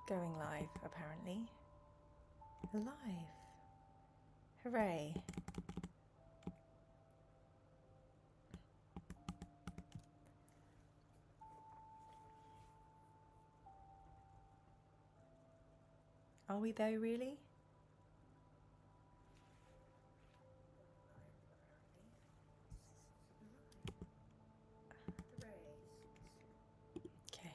Going live, apparently. Live. Hooray. Are we though, really? Okay.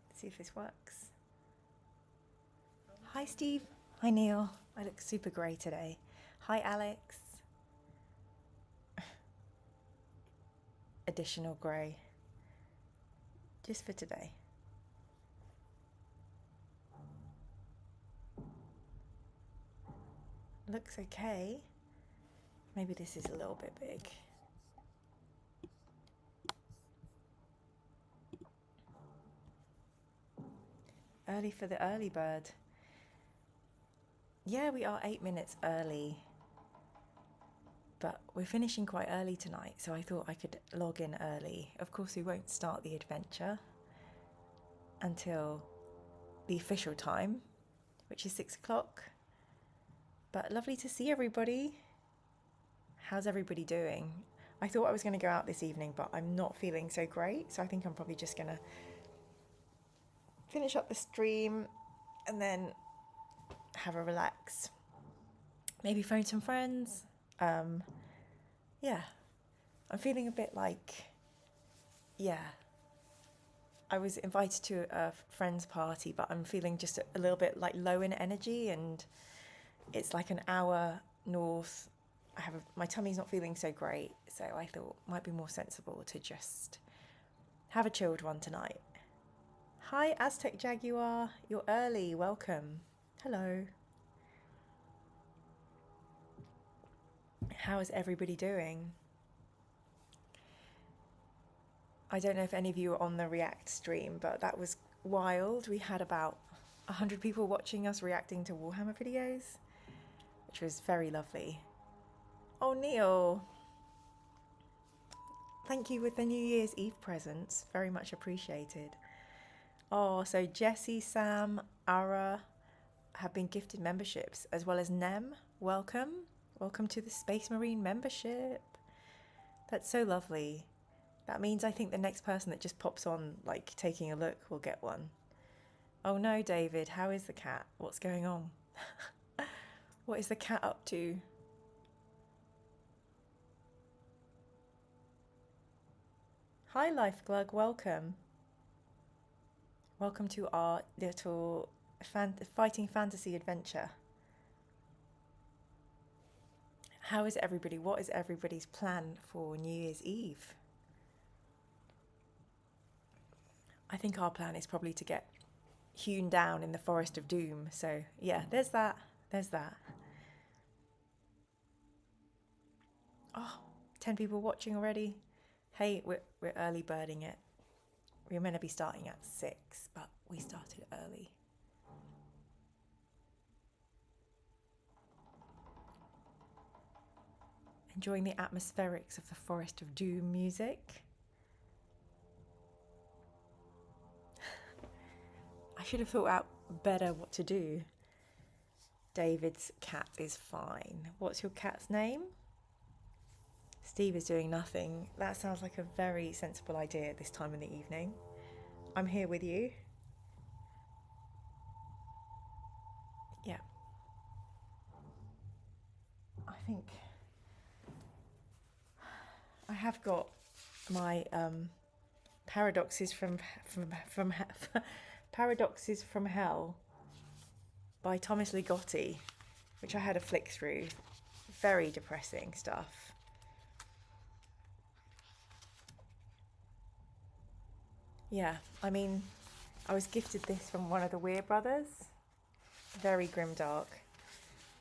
Let's see if this works. Hi, Steve. Hi, Neil. I look super grey today. Hi, Alex. Additional grey. Just for today. Looks okay. Maybe this is a little bit big. Early for the early bird. Yeah, we are 8 minutes early. But we're finishing quite early tonight, so I thought I could log in early. Of course, we won't start the adventure until the official time, which is 6 o'clock. But lovely to see everybody. How's everybody doing? I thought I was going to go out this evening, but I'm not feeling so great, so I think I'm probably just going to finish up the stream and then have a relax. Maybe phone some friends. Yeah, I'm feeling a bit like, I was invited to a friend's party, but I'm feeling just a little bit like low in energy, and it's like an hour north. My tummy's not feeling so great, so I thought it might be more sensible to just have a chilled one tonight. Hi, Aztec Jaguar, you're early, welcome. Hello. How is everybody doing? I don't know if any of you were on the React stream, but that was wild. We had about 100 people watching us reacting to Warhammer videos, which was very lovely. Oh, Neil. Thank you with the New Year's Eve presents. Very much appreciated. Oh, so Jessie, Sam, Ara have been gifted memberships, as well as Nem. Welcome. Welcome to the Space Marine membership. That's so lovely. That means I think the next person that just pops on, like, taking a look will get one. Oh no, David, how is the cat? What's going on? What is the cat up to? Hi, Lifeglug, welcome. Welcome to our little fighting fantasy adventure. How is everybody? What is everybody's plan for New Year's Eve? I think our plan is probably to get hewn down in the Forest of Doom. So yeah, there's that. There's that. Oh, 10 people watching already. Hey, we're early birding it. We were meant to be starting at 6, but we started early. Enjoying the atmospherics of the Forest of Doom music. I should have thought out better what to do. David's cat is fine. What's your cat's name? Steve is doing nothing. That sounds like a very sensible idea this time in the evening. I'm here with you. Yeah. I think I have got my Paradoxes from Paradoxes from Hell by Thomas Ligotti, which I had a flick through. Very depressing stuff. Yeah, I mean, I was gifted this from one of the Weir brothers. Very grimdark.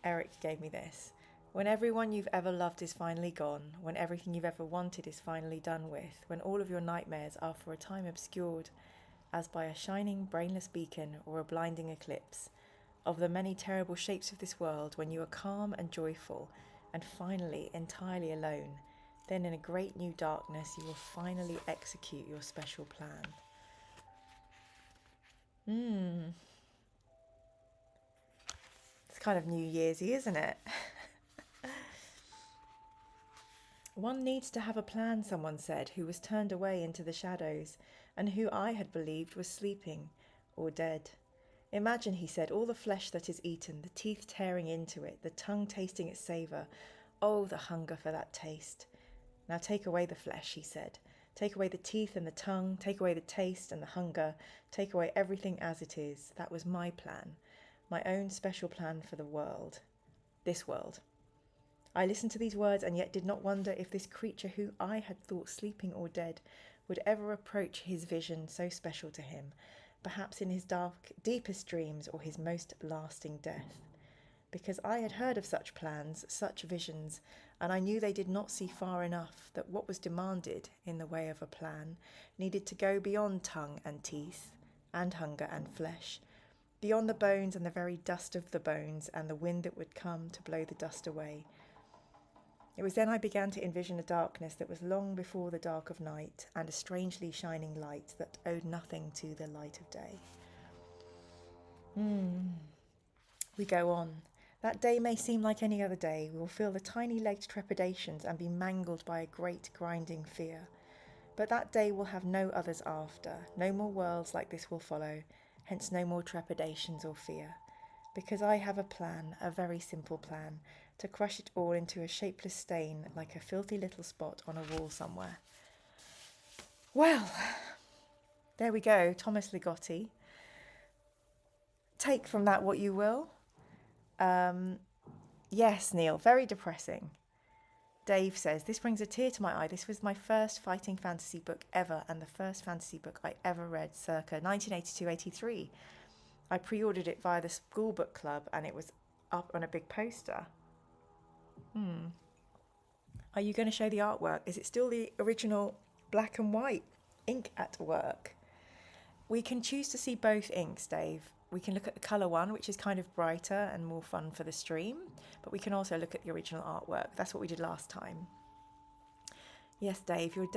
Eric gave me this. When everyone you've ever loved is finally gone, when everything you've ever wanted is finally done with, when all of your nightmares are for a time obscured as by a shining, brainless beacon or a blinding eclipse, of the many terrible shapes of this world, when you are calm and joyful and finally entirely alone, Then in a great new darkness, you will finally execute your special plan. It's kind of New Year's-y, isn't it? One needs to have a plan, someone said, who was turned away into the shadows, and who I had believed was sleeping or dead. Imagine, he said, all the flesh that is eaten, the teeth tearing into it, the tongue tasting its savour. Oh, the hunger for that taste. Now take away the flesh, he said. Take away the teeth and the tongue, take away the taste and the hunger, take away everything as it is. That was my plan, my own special plan for the world, this world. I listened to these words and yet did not wonder if this creature who I had thought sleeping or dead would ever approach his vision so special to him, perhaps in his deepest dreams or his most lasting death. Because I had heard of such plans, such visions, and I knew they did not see far enough, that what was demanded in the way of a plan needed to go beyond tongue and teeth, and hunger and flesh, beyond the bones and the very dust of the bones, and the wind that would come to blow the dust away. It was then I began to envision a darkness that was long before the dark of night, and a strangely shining light that owed nothing to the light of day. We go on. That day may seem like any other day. We will feel the tiny-legged trepidations and be mangled by a great grinding fear. But that day will have no others after. No more worlds like this will follow, hence no more trepidations or fear. Because I have a plan, a very simple plan, to crush it all into a shapeless stain like a filthy little spot on a wall somewhere. Well, there we go, Thomas Ligotti. Take from that what you will. Yes, Neil, very depressing. Dave says, this brings a tear to my eye. This was my first fighting fantasy book ever, and the first fantasy book I ever read circa 1982-83. I pre-ordered it via the school book club and it was up on a big poster. Are you going to show the artwork? Is it still the original black and white ink at work? We can choose to see both inks, Dave. We can look at the colour one, which is kind of brighter and more fun for the stream, but we can also look at the original artwork. That's what we did last time. Yes, Dave, you're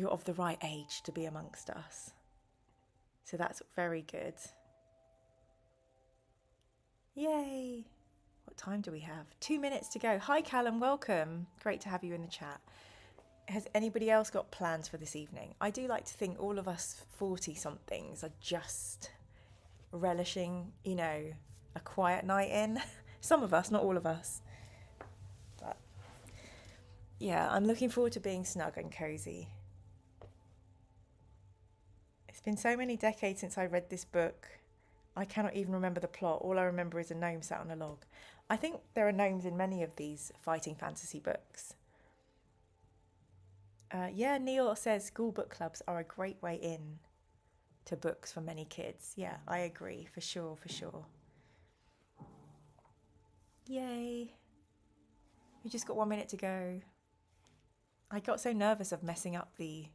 of the right age to be amongst us. So that's very good. Yay! What time do we have? 2 minutes to go. Hi, Callum, welcome. Great to have you in the chat. Has anybody else got plans for this evening? I do like to think all of us 40-somethings are just relishing, a quiet night in. Some of us, not all of us. But yeah, I'm looking forward to being snug and cosy. It's been so many decades since I read this book. I cannot even remember the plot. All I remember is a gnome sat on a log. I think there are gnomes in many of these fighting fantasy books. Yeah, Neil says school book clubs are a great way in to books for many kids. Yeah, I agree, for sure. Yay. We just got 1 minute to go. I got so nervous of messing up the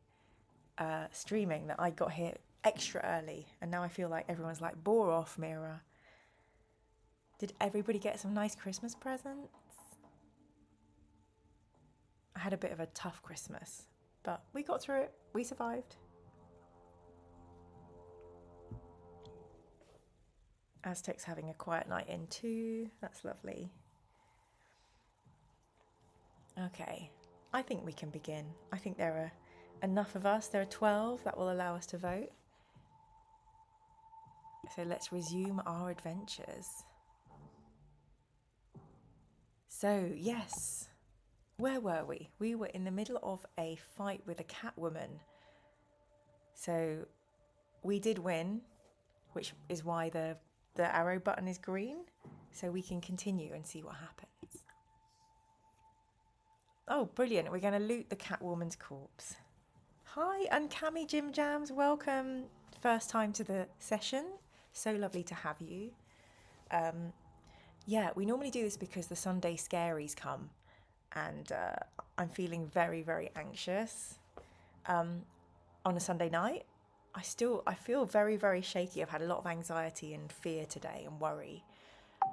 streaming that I got here extra early, and now I feel like everyone's like, bore off, Mira. Did everybody get some nice Christmas presents? I had a bit of a tough Christmas, but we got through it. We survived. Aztec's having a quiet night in too. That's lovely. Okay, I think we can begin. I think there are enough of us. There are 12 that will allow us to vote. So let's resume our adventures. So, yes. Where were we? We were in the middle of a fight with a cat woman. So we did win, which is why the arrow button is green. So we can continue and see what happens. Oh, brilliant. We're going to loot the cat woman's corpse. Hi, Uncammy Jim Jams. Welcome. First time to the session. So lovely to have you. Yeah, we normally do this because the Sunday scaries come. And I'm feeling very, very anxious on a Sunday night. I feel very, very shaky. I've had a lot of anxiety and fear today and worry.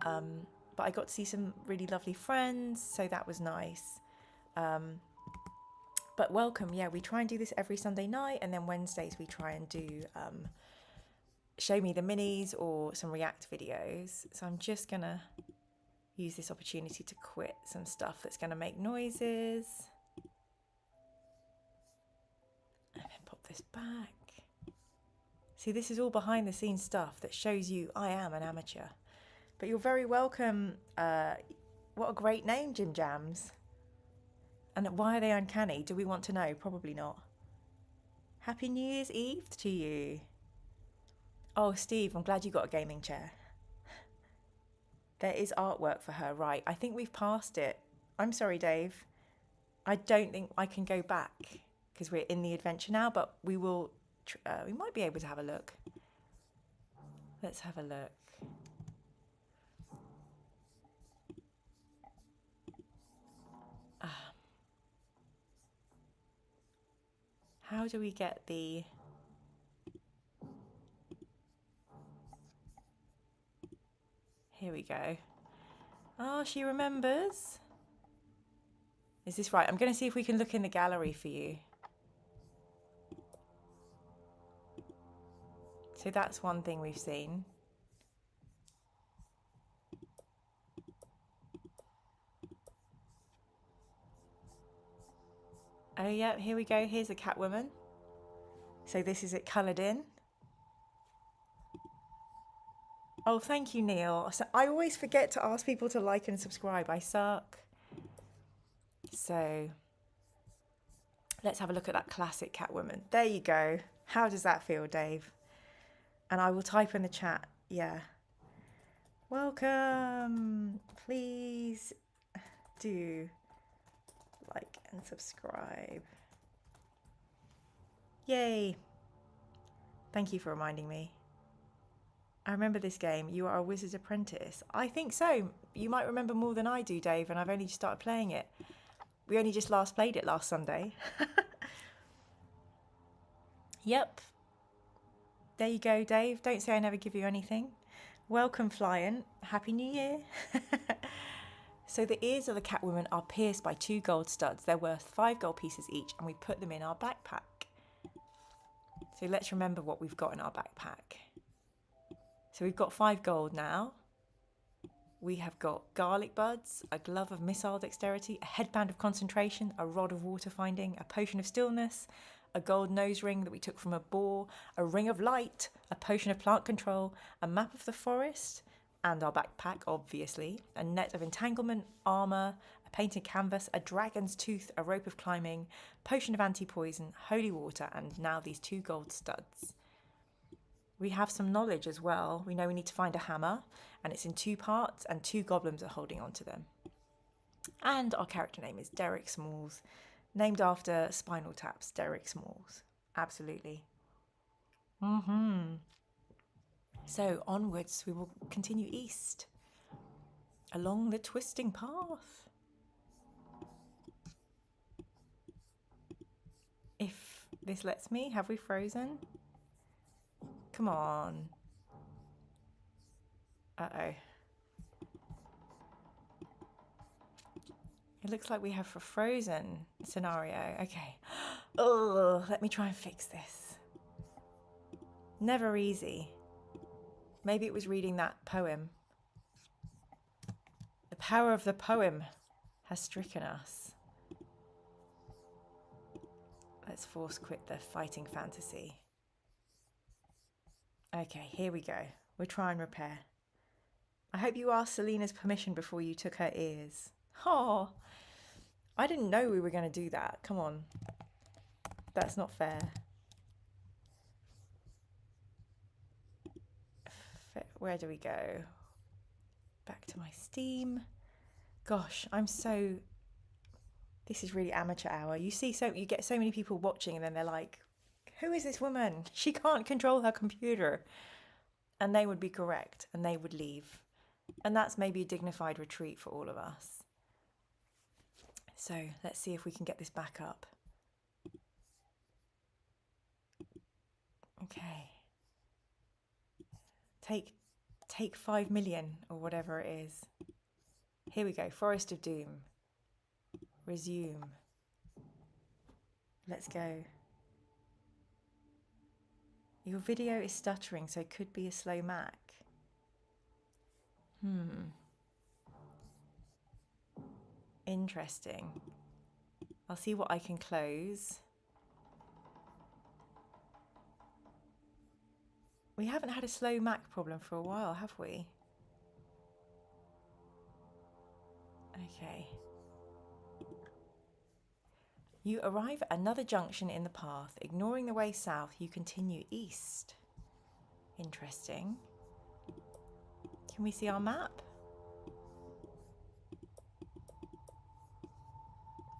But I got to see some really lovely friends, so that was nice. But welcome. Yeah, we try and do this every Sunday night, and then Wednesdays we try and do show me the minis or some react videos. So I'm just gonna use this opportunity to quit some stuff that's gonna make noises. And then pop this back. See, this is all behind the scenes stuff that shows you I am an amateur. But you're very welcome. What a great name, Jim Jams. And why are they uncanny? Do we want to know? Probably not. Happy New Year's Eve to you. Oh, Steve, I'm glad you got a gaming chair. There is artwork for her, right? I think we've passed it. I'm sorry, Dave. I don't think I can go back because we're in the adventure now, but we will. We might be able to have a look. Let's have a look. How do we get the... Here we go. Oh, she remembers. Is this right? I'm going to see if we can look in the gallery for you. So that's one thing we've seen. Oh yeah, here we go. Here's a Catwoman. So this is it coloured in. Oh, thank you, Neil. So I always forget to ask people to like and subscribe. I suck. So let's have a look at that classic Catwoman. There you go. How does that feel, Dave? And I will type in the chat. Yeah. Welcome. Please do like and subscribe. Yay. Thank you for reminding me. I remember this game. You are a wizard's apprentice. I think so. You might remember more than I do, Dave, and I've only just started playing it. We only just last played it last Sunday. Yep. There you go, Dave. Don't say I never give you anything. Welcome, Flyant. Happy New Year. So the ears of the Catwoman are pierced by 2 gold studs. They're worth 5 gold pieces each, and we put them in our backpack. So let's remember what we've got in our backpack. So we've got 5 gold now. We have got garlic buds, a glove of missile dexterity, a headband of concentration, a rod of water finding, a potion of stillness, a gold nose ring that we took from a boar, a ring of light, a potion of plant control, a map of the forest, and our backpack, obviously, a net of entanglement, armour, a painted canvas, a dragon's tooth, a rope of climbing, potion of anti-poison, holy water, and now these 2 gold studs. We have some knowledge as well. We know we need to find a hammer, and it's in 2 parts, and 2 goblins are holding on to them. And our character name is Derek Smalls, named after Spinal Tap's Derek Smalls. Absolutely. So onwards, we will continue east along the twisting path. If this lets me, have we frozen? Come on. Uh-oh. It looks like we have a frozen scenario. Okay. Oh, let me try and fix this. Never easy. Maybe it was reading that poem. The power of the poem has stricken us. Let's force quit the fighting fantasy. Okay, here we go. We'll try and repair. I hope you asked Selena's permission before you took her ears. Oh, I didn't know we were going to do that. Come on. That's not fair. Where do we go? Back to my Steam. Gosh, this is really amateur hour. You get so many people watching and then they're like, who is this woman? She can't control her computer. And they would be correct and they would leave. And that's maybe a dignified retreat for all of us. So let's see if we can get this back up. Okay. Take 5 million or whatever it is. Here we go. Forest of Doom. Resume. Let's go. Your video is stuttering, so it could be a slow Mac. Interesting. I'll see what I can close. We haven't had a slow Mac problem for a while, have we? Okay. You arrive at another junction in the path. Ignoring the way south, you continue east. Interesting. Can we see our map?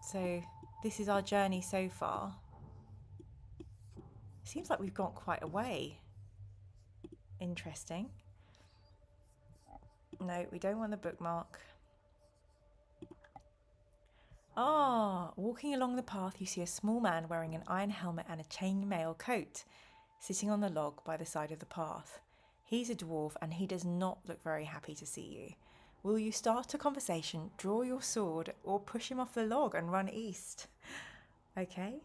So this is our journey so far. Seems like we've got quite a way. Interesting. No, we don't want the bookmark. Walking along the path, you see a small man wearing an iron helmet and a chainmail coat, sitting on the log by the side of the path. He's a dwarf and he does not look very happy to see you. Will you start a conversation, draw your sword, or push him off the log and run east? Okay.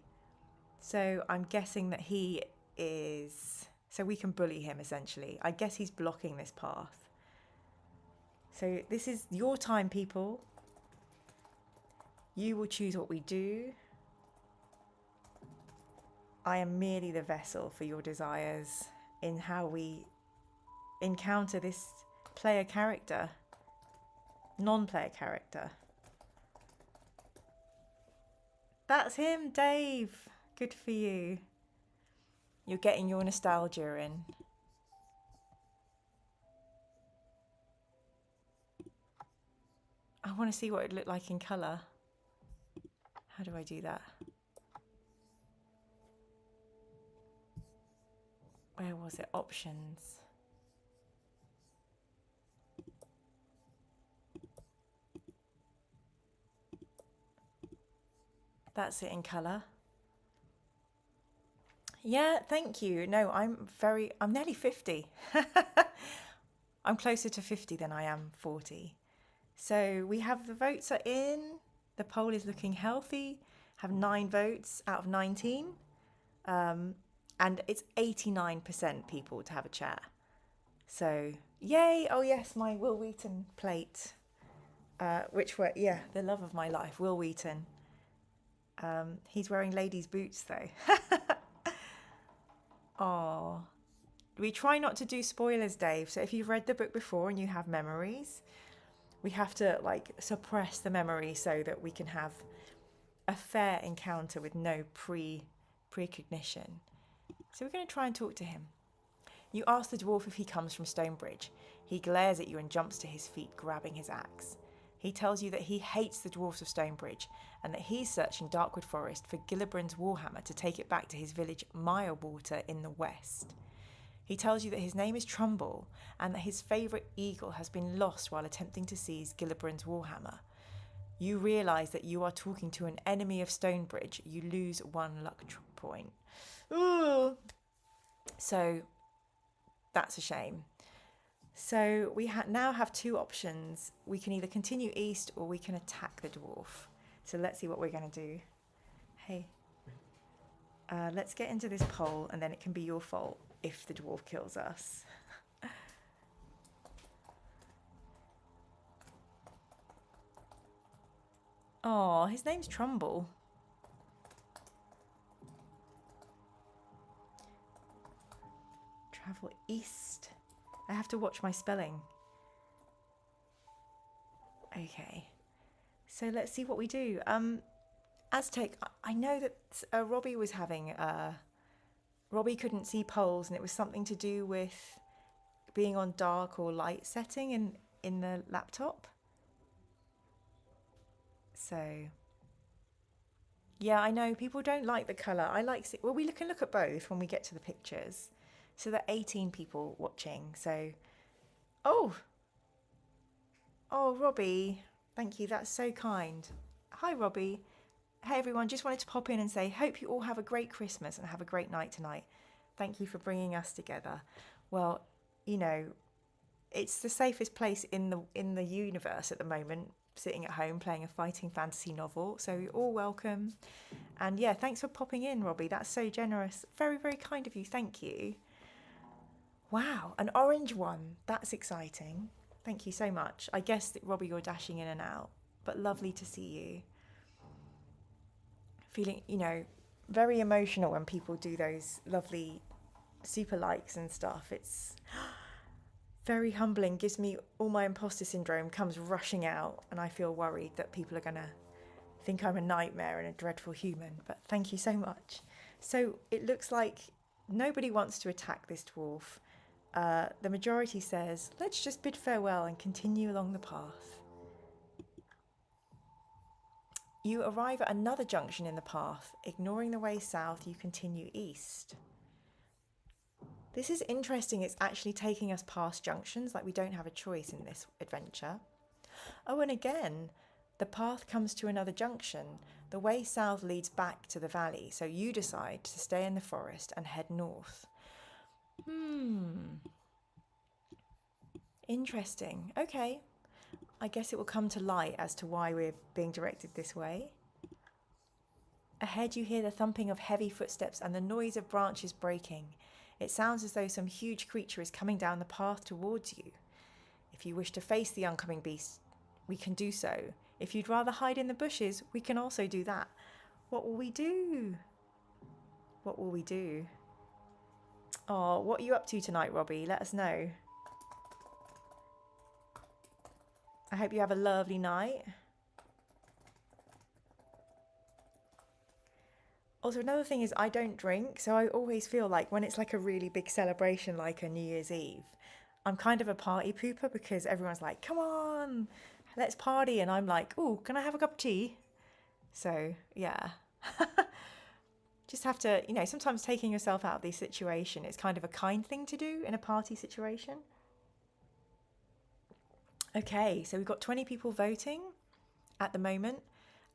So I'm guessing that he is... So we can bully him, essentially. I guess he's blocking this path. So this is your time, people. You will choose what we do. I am merely the vessel for your desires in how we encounter this player character, non-player character. That's him, Dave. Good for you. You're getting your nostalgia in. I want to see what it looked like in colour. How do I do that? Where was it? Options. That's it in colour. Yeah, thank you. No, I'm nearly 50. I'm closer to 50 than I am 40. So we have the votes are in. The poll is looking healthy. Have 9 votes out of 19. And it's 89% people to have a chat. So, yay. Oh yes, my Will Wheaton plate. The love of my life, Will Wheaton. He's wearing ladies' boots though. Oh, we try not to do spoilers, Dave. So if you've read the book before and you have memories, we have to suppress the memory so that we can have a fair encounter with no precognition. So we're going to try and talk to him. You ask the dwarf if he comes from Stonebridge. He glares at you and jumps to his feet, grabbing his axe. He tells you that he hates the dwarfs of Stonebridge and that he's searching Darkwood Forest for Gillibrand's warhammer to take it back to his village Milewater in the west. He tells you that his name is Trumbull and that his favourite eagle has been lost while attempting to seize Gillibrand's warhammer. You realise that you are talking to an enemy of Stonebridge. You lose 1 luck point. Ooh. So that's a shame. So we now have 2 options. We can either continue east or we can attack the dwarf. So let's see what we're going to do. Hey, let's get into this poll and then it can be your fault if the dwarf kills us. Oh, his name's Trumbull. Travel east. I have to watch my spelling. Okay, so let's see what we do. Aztec, I know that Robbie was having... Robbie couldn't see polls and it was something to do with being on dark or light setting in the laptop. So, yeah, I know people don't like the colour. Well, we can look at both when we get to the pictures. So there are 18 people watching. So, oh, Robbie, thank you. That's so kind. Hi, Robbie. Hey, everyone. Just wanted to pop in and say, hope you all have a great Christmas and have a great night tonight. Thank you for bringing us together. Well, you know, it's the safest place in the universe at the moment. sitting at home playing a fighting fantasy novel. So you're all welcome. And yeah, thanks for popping in, Robbie. That's so generous. Very, very kind of you. Thank you. Wow, an orange one. That's exciting. Thank you so much. I guess, that, Robbie, you're dashing in and out, but lovely to see you. Feeling, you know, very emotional when people do those lovely super likes and stuff. It's very humbling, gives me all my imposter syndrome comes rushing out, and I feel worried that people are going to think I'm a nightmare and a dreadful human. But thank you so much. So it looks like nobody wants to attack this dwarf. The majority says, let's just bid farewell and continue along the path. You arrive at another junction in the path. Ignoring the way south, you continue east. This is interesting. It's actually taking us past junctions, like we don't have a choice in this adventure. Oh, and again, the path comes to another junction. The way south leads back to the valley, so you decide to stay in the forest and head north. Interesting. Okay. I guess it will come to light as to why we're being directed this way. Ahead you hear the thumping of heavy footsteps and the noise of branches breaking. It sounds as though some huge creature is coming down the path towards you. If you wish to face the oncoming beast, we can do so. If you'd rather hide in the bushes, we can also do that. What will we do? What will we do? Oh, what are you up to tonight, Robbie? Let us know. I hope you have a lovely night. Also, another thing is I don't drink, so I always feel like when it's like a really big celebration like a New Year's Eve, I'm kind of a party pooper because everyone's like, come on, let's party. And I'm like, oh, can I have a cup of tea? So, yeah. Just have to, you know, sometimes taking yourself out of this situation is kind of a kind thing to do in a party situation. Okay, so we've got 20 people voting at the moment,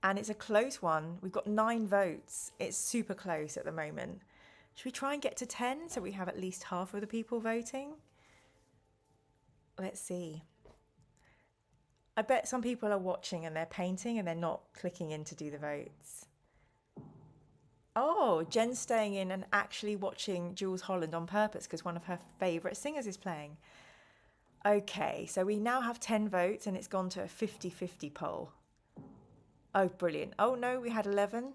and it's a close one. We've got 9 votes. It's super close at the moment. Should we try and get to 10 so we have at least half of the people voting? Let's see. I bet some people are watching and they're painting and they're not clicking in to do the votes. Oh, Jen's staying in and actually watching Jules Holland on purpose because one of her favourite singers is playing. Okay, so we now have 10 votes and it's gone to a 50-50 poll. Oh, brilliant. Oh, no, we had 11,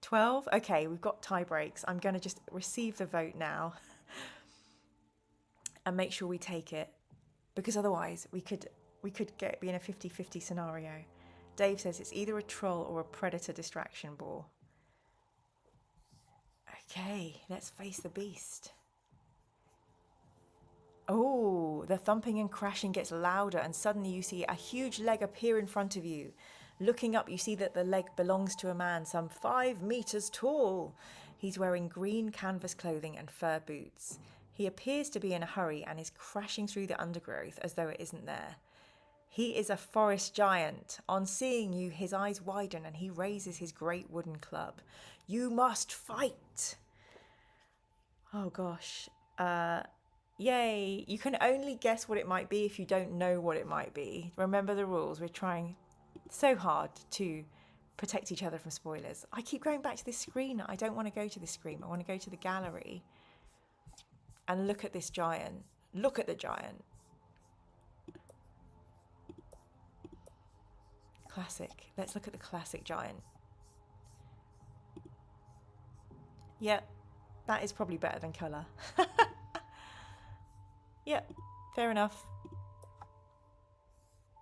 12. Okay, we've got tie breaks. I'm going to just receive the vote now and make sure we take it, because otherwise we could be in a 50-50 scenario. Dave says it's either a troll or a predator distraction ball. Okay, let's face the beast. Oh, the thumping and crashing gets louder and suddenly you see a huge leg appear in front of you. Looking up, you see that the leg belongs to a man some 5 meters tall. He's wearing green canvas clothing and fur boots. He appears to be in a hurry and is crashing through the undergrowth as though it isn't there. He is a forest giant. On seeing you, his eyes widen and he raises his great wooden club. You must fight! Oh gosh. Yay, you can only guess what it might be if you don't know what it might be. Remember the rules. We're trying so hard to protect each other from spoilers. I keep going back to this screen. I don't want to go to this screen. I want to go to the gallery and look at this giant. Look at the giant. Classic. Let's look at the classic giant. Yep, that is probably better than colour. Yep, fair enough.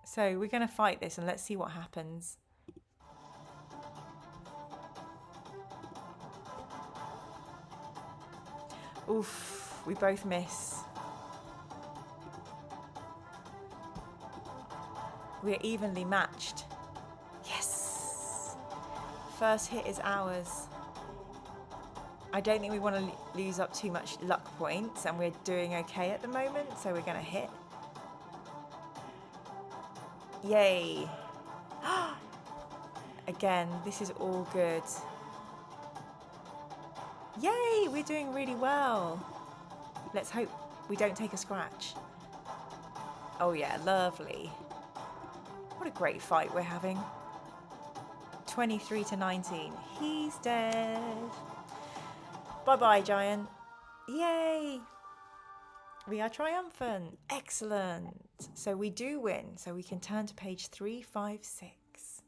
So we're going to fight this and let's see what happens. Oof, we both miss. We're evenly matched. Yes! First hit is ours. I don't think we want to lose up too much luck points, and we're doing okay at the moment, so we're going to hit. Yay! Again, this is all good. Yay! We're doing really well. Let's hope we don't take a scratch. Oh yeah, lovely. What What a great fight we're having. 23 to 19. He's dead. Bye-bye, giant. Yay! We are triumphant. Excellent. So we do win. So we can turn to page 356.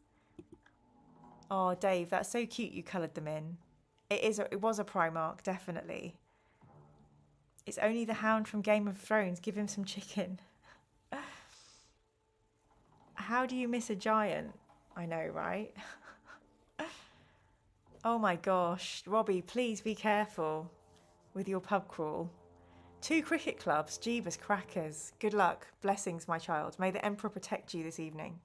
Oh, Dave, that's so cute you coloured them in. It was a Primark, definitely. It's only the Hound from Game of Thrones. Give him some chicken. How do you miss a giant? I know, right? Oh my gosh. Robbie, please be careful with your pub crawl. 2 cricket clubs, Jeebus crackers. Good luck. Blessings, my child. May the Emperor protect you this evening.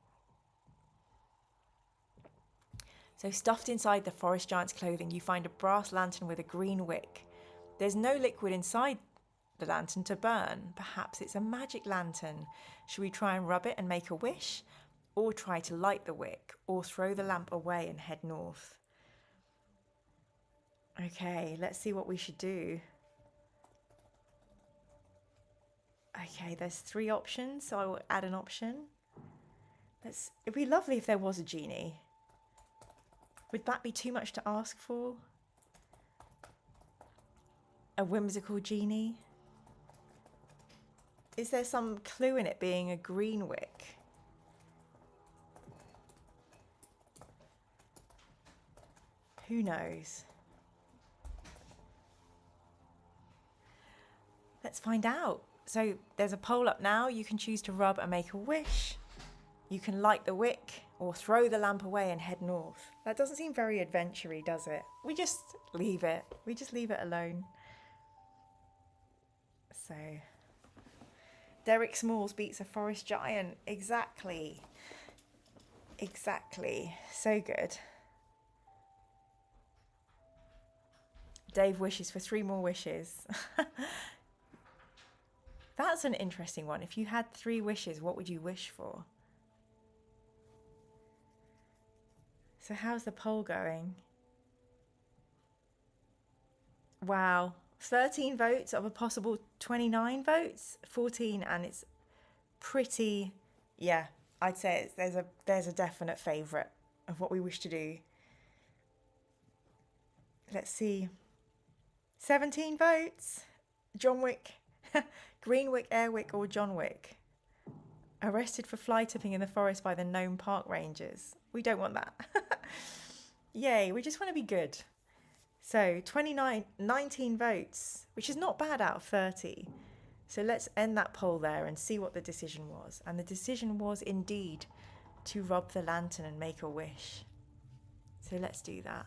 So stuffed inside the forest giant's clothing, you find a brass lantern with a green wick. There's no liquid inside the lantern to burn. Perhaps it's a magic lantern. Should we try and rub it and make a wish? Or try to light the wick? Or throw the lamp away and head north? Okay, let's see what we should do. Okay, there's 3 options, so I will add an option. It'd be lovely if there was a genie. Would that be too much to ask for? A whimsical genie? Is there some clue in it being a green wick? Who knows? Let's find out. So there's a poll up now. You can choose to rub and make a wish. You can light the wick or throw the lamp away and head north. That doesn't seem very adventure-y, does it? We just leave it. We just leave it alone. So, Derek Smalls beats a forest giant. Exactly. Exactly. So good. Dave wishes for 3 more wishes. That's an interesting one. If you had 3 wishes, what would you wish for? So how's the poll going? Wow. 13 votes of a possible 29 votes. 14, and it's pretty, yeah, I'd say there's a definite favourite of what we wish to do. Let's see. 17 votes. John Wick. Green Wick, Airwick, or John Wick. Arrested for fly tipping in the forest by the Gnome Park Rangers. We don't want that. Yay, we just want to be good. So 19 votes, which is not bad out of 30. So let's end that poll there and see what the decision was. And the decision was indeed to rub the lantern and make a wish. So let's do that.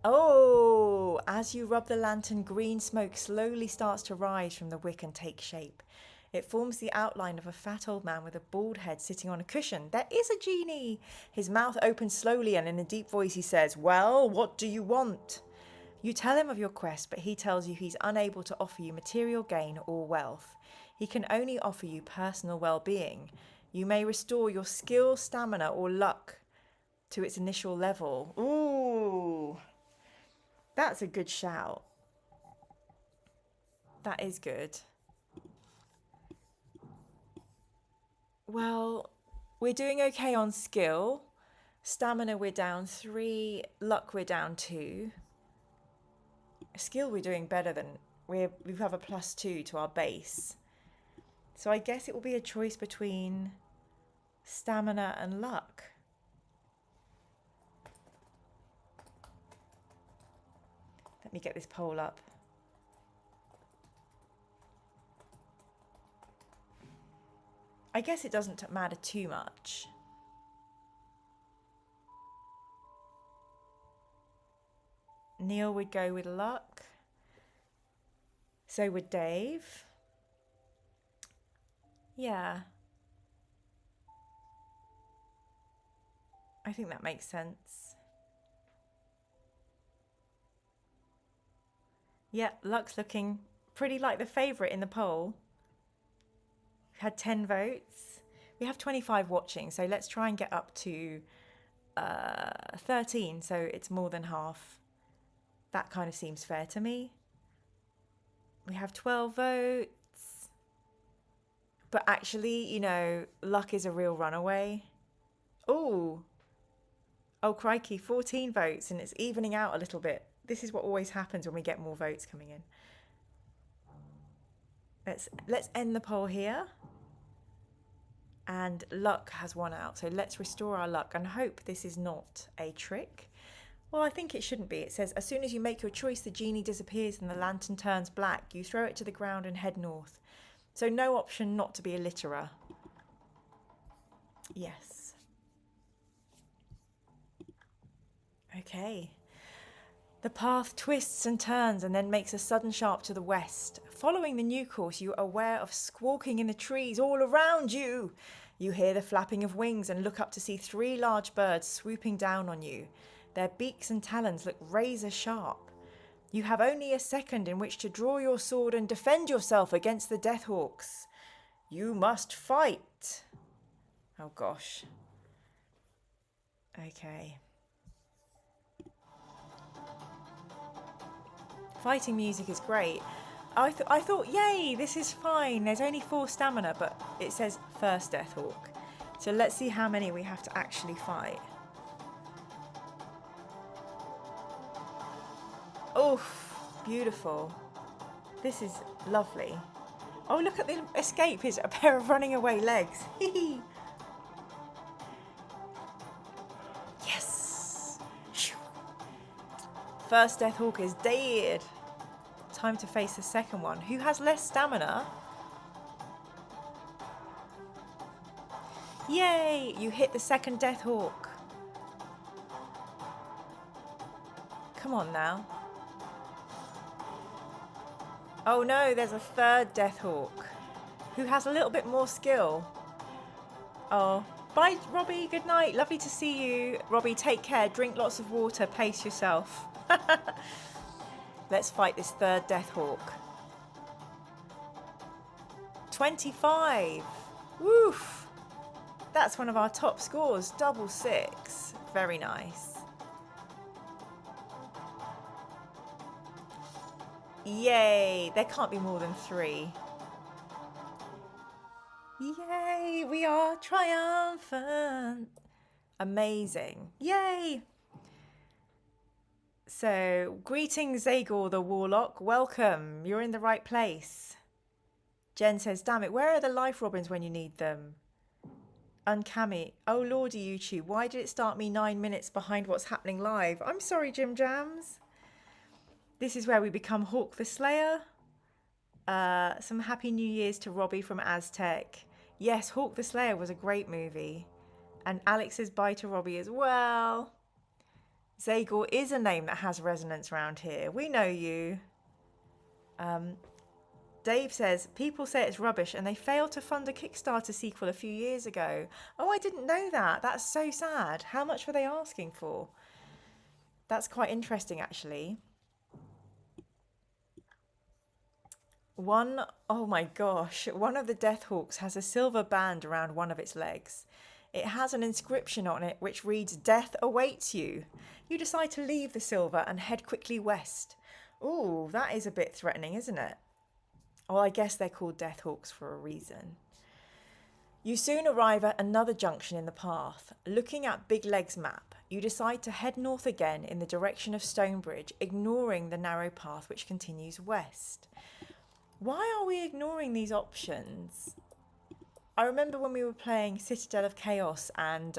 Oh, as you rub the lantern, green smoke slowly starts to rise from the wick and take shape. It forms the outline of a fat old man with a bald head sitting on a cushion. There is a genie! His mouth opens slowly and in a deep voice he says, "Well, what do you want?" You tell him of your quest, but he tells you he's unable to offer you material gain or wealth. He can only offer you personal well-being. You may restore your skill, stamina, or luck to its initial level. Ooh! That's a good shout. That is good. Well, we're doing okay on skill. Stamina, we're down 3. Luck, we're down 2. Skill, we're doing better than... We have a +2 to our base. So I guess it will be a choice between stamina and luck. Let me get this poll up. I guess it doesn't matter too much. Neil would go with luck. So would Dave. Yeah. I think that makes sense. Yeah, luck's looking pretty like the favourite in the poll. We had 10 votes. We have 25 watching, so let's try and get up to 13, so it's more than half. That kind of seems fair to me. We have 12 votes. But actually, you know, luck is a real runaway. Oh, oh crikey, 14 votes, and it's evening out a little bit. This is what always happens when we get more votes coming in. Let's end the poll here. And luck has won out. So let's restore our luck and hope this is not a trick. Well, I think it shouldn't be. It says, as soon as you make your choice, the genie disappears and the lantern turns black. You throw it to the ground and head north. So no option not to be a litterer. Yes. Okay. The path twists and turns and then makes a sudden sharp to the west. Following the new course, you are aware of squawking in the trees all around you. You hear the flapping of wings and look up to see 3 large birds swooping down on you. Their beaks and talons look razor sharp. You have only a second in which to draw your sword and defend yourself against the Deathhawks. You must fight. Oh gosh. Okay. Fighting music is great. I thought, yay, this is fine. There's only 4 stamina, but it says first Deathhawk. So let's see how many we have to actually fight. Oof, beautiful. This is lovely. Oh, look at the escape. Is a pair of running away legs. Yes. First Deathhawk is dead. Time to face the second one, who has less stamina. Yay! You hit the second Deathhawk. Come on now. Oh no, there's a third Deathhawk who has a little bit more skill. Oh, bye Robbie, good night. Lovely to see you. Robbie, take care, drink lots of water, pace yourself. Let's fight this third Deathhawk. 25. Woof. That's one of our top scores, double 6. Very nice. Yay, there can't be more than 3. Yay, we are triumphant. Amazing. Yay. So, greetings Zagor the Warlock. Welcome. You're in the right place. Jen says, damn it, where are the life robins when you need them? Uncammy. Oh lordy YouTube, why did it start me 9 minutes behind what's happening live? I'm sorry, Jim Jams. This is where we become Hawk the Slayer. Some Happy New Year's to Robbie from Aztec. Yes, Hawk the Slayer was a great movie. And Alex says bye to Robbie as well. Zagor is a name that has resonance around here. We know you. Dave says, people say it's rubbish and they failed to fund a Kickstarter sequel a few years ago. Oh, I didn't know that. That's so sad. How much were they asking for? That's quite interesting, actually. Oh my gosh, one of the Deathhawks has a silver band around one of its legs. It has an inscription on it which reads, "Death awaits you." You decide to leave the silver and head quickly west. Ooh, that is a bit threatening, isn't it? Well, I guess they're called Deathhawks for a reason. You soon arrive at another junction in the path. Looking at Big Leg's map, you decide to head north again in the direction of Stonebridge, ignoring the narrow path which continues west. Why are we ignoring these options? I remember when we were playing Citadel of Chaos and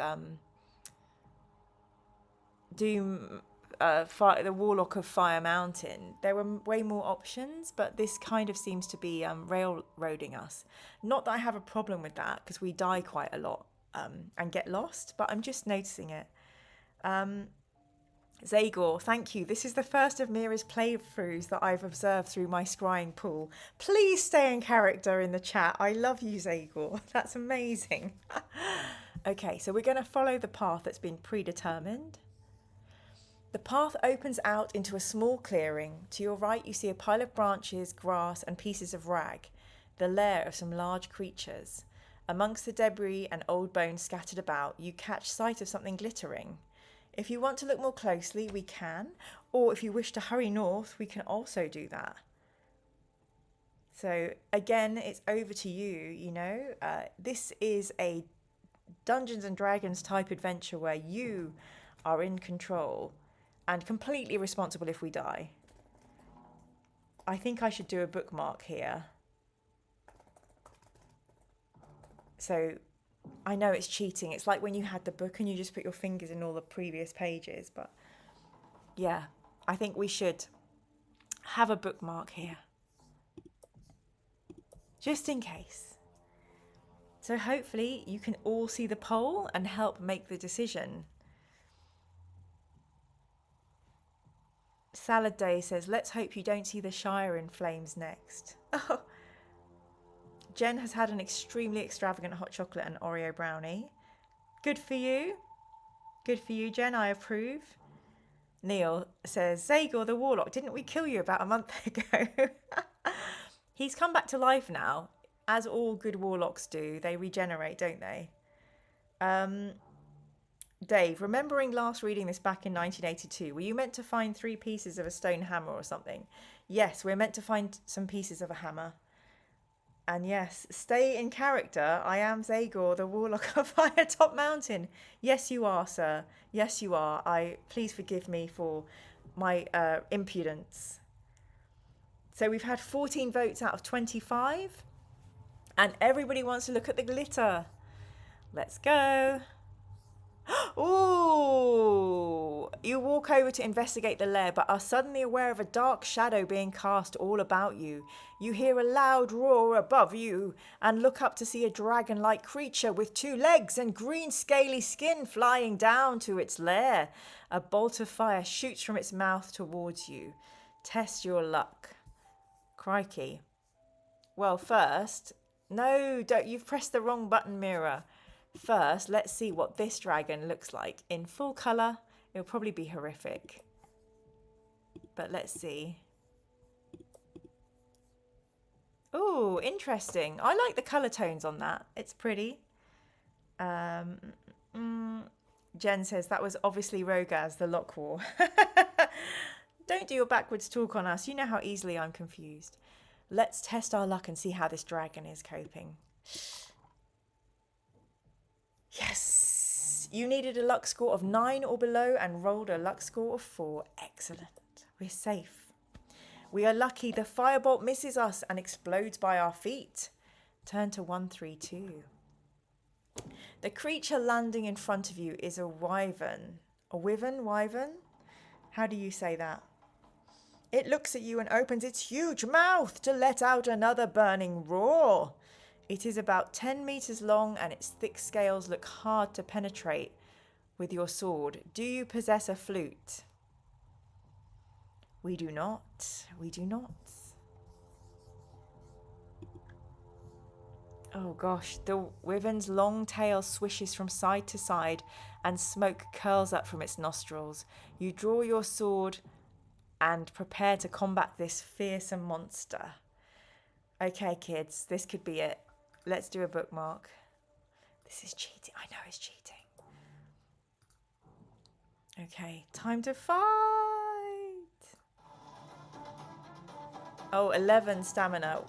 Doom, the Warlock of Fire Mountain, there were way more options, but this kind of seems to be railroading us. Not that I have a problem with that, because we die quite a lot and get lost, but I'm just noticing it. Zagor, thank you. This is the first of Mira's playthroughs that I've observed through my scrying pool. Please stay in character in the chat. I love you, Zagor. That's amazing. Okay, so we're going to follow the path that's been predetermined. The path opens out into a small clearing. To your right, you see a pile of branches, grass, and pieces of rag, the lair of some large creatures. Amongst the debris and old bones scattered about, you catch sight of something glittering. If you want to look more closely, we can, or if you wish to hurry north, we can also do that. So again, it's over to you, you know. This is a Dungeons and Dragons type adventure where you are in control and completely responsible if we die. I think I should do a bookmark here. So I know it's cheating. It's like when you had the book and you just put your fingers in all the previous pages. But yeah, I think we should have a bookmark here. Just in case. So hopefully you can all see the poll and help make the decision. Salad Day says, let's hope you don't see the Shire in flames next. Oh. Jen has had an extremely extravagant hot chocolate and Oreo brownie. Good for you. Good for you, Jen. I approve. Neil says, Zagor the Warlock, didn't we kill you about a month ago? He's come back to life now, as all good warlocks do. They regenerate, don't they? Dave, remembering last reading this back in 1982, were you meant to find 3 pieces of a stone hammer or something? Yes, we're meant to find some pieces of a hammer. And yes, stay in character. I am Zagor, the Warlock of Firetop Mountain. Yes, you are, sir. Yes, you are. Please forgive me for my impudence. So we've had 14 votes out of 25. And everybody wants to look at the glitter. Let's go. Ooh! You walk over to investigate the lair, but are suddenly aware of a dark shadow being cast all about you. You hear a loud roar above you and look up to see a dragon-like creature with 2 legs and green scaly skin flying down to its lair. A bolt of fire shoots from its mouth towards you. Test your luck. Crikey. Well, first... No, don't. You've pressed the wrong button, Mira. First, let's see what this dragon looks like in full colour. It'll probably be horrific. But let's see. Ooh, interesting. I like the colour tones on that. It's pretty. Jen says that was obviously Rogaz, the Lock War. Don't do your backwards talk on us. You know how easily I'm confused. Let's test our luck and see how this dragon is coping. Yes! You needed a luck score of 9 or below and rolled a luck score of 4. Excellent. We're safe. We are lucky the firebolt misses us and explodes by our feet. Turn to 132. The creature landing in front of you is a wyvern. A wyvern? Wyvern? How do you say that? It looks at you and opens its huge mouth to let out another burning roar. It is about 10 meters long and its thick scales look hard to penetrate with your sword. Do you possess a flute? We do not. We do not. Oh gosh, the wyvern's long tail swishes from side to side and smoke curls up from its nostrils. You draw your sword and prepare to combat this fearsome monster. Okay, kids, this could be it. Let's do a bookmark. This is cheating. I know it's cheating. Okay, time to fight. Oh, 11 stamina.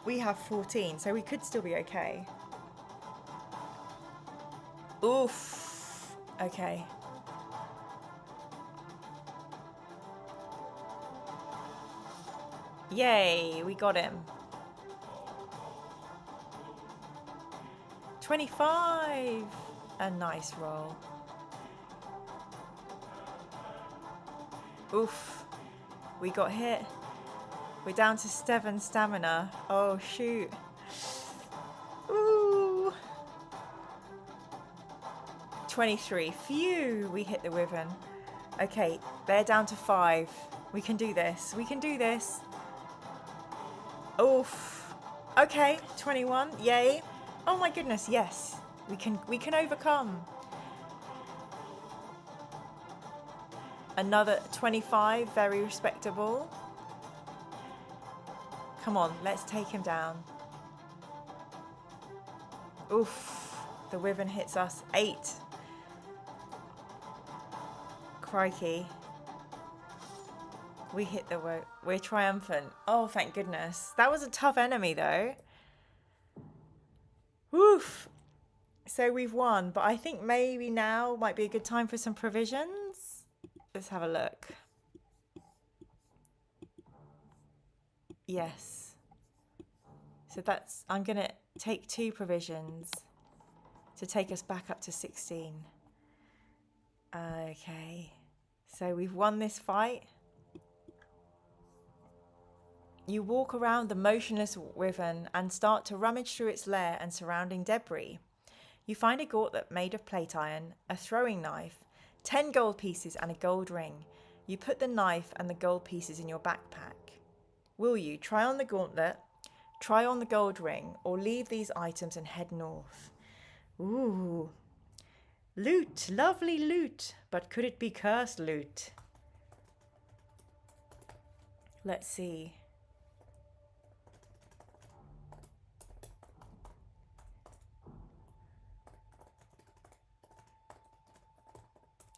We have 14, so we could still be okay. Oof. Okay. Yay, we got him. 25. A nice roll. Oof. We got hit. We're down to 7 stamina. Oh, shoot. Ooh. 23. Phew, we hit the wyvern. Okay, they're down to 5. We can do this. We can do this. Oof. Okay, 21. Yay. Oh my goodness, yes. We can overcome. Another 25, very respectable. Come on, let's take him down. Oof. The wyvern hits us. 8. Crikey. We hit the road. We're triumphant. Oh, thank goodness. That was a tough enemy, though. Woof. So we've won, but I think maybe now might be a good time for some provisions. Let's have a look. Yes. So that's, I'm going to take 2 provisions to take us back up to 16. Okay. So we've won this fight. You walk around the motionless wyvern and start to rummage through its lair and surrounding debris. You find a gauntlet made of plate iron, a throwing knife, 10 gold pieces and a gold ring. You put the knife and the gold pieces in your backpack. Will you try on the gauntlet, try on the gold ring, or leave these items and head north? Ooh. Loot, lovely loot, but could it be cursed loot? Let's see.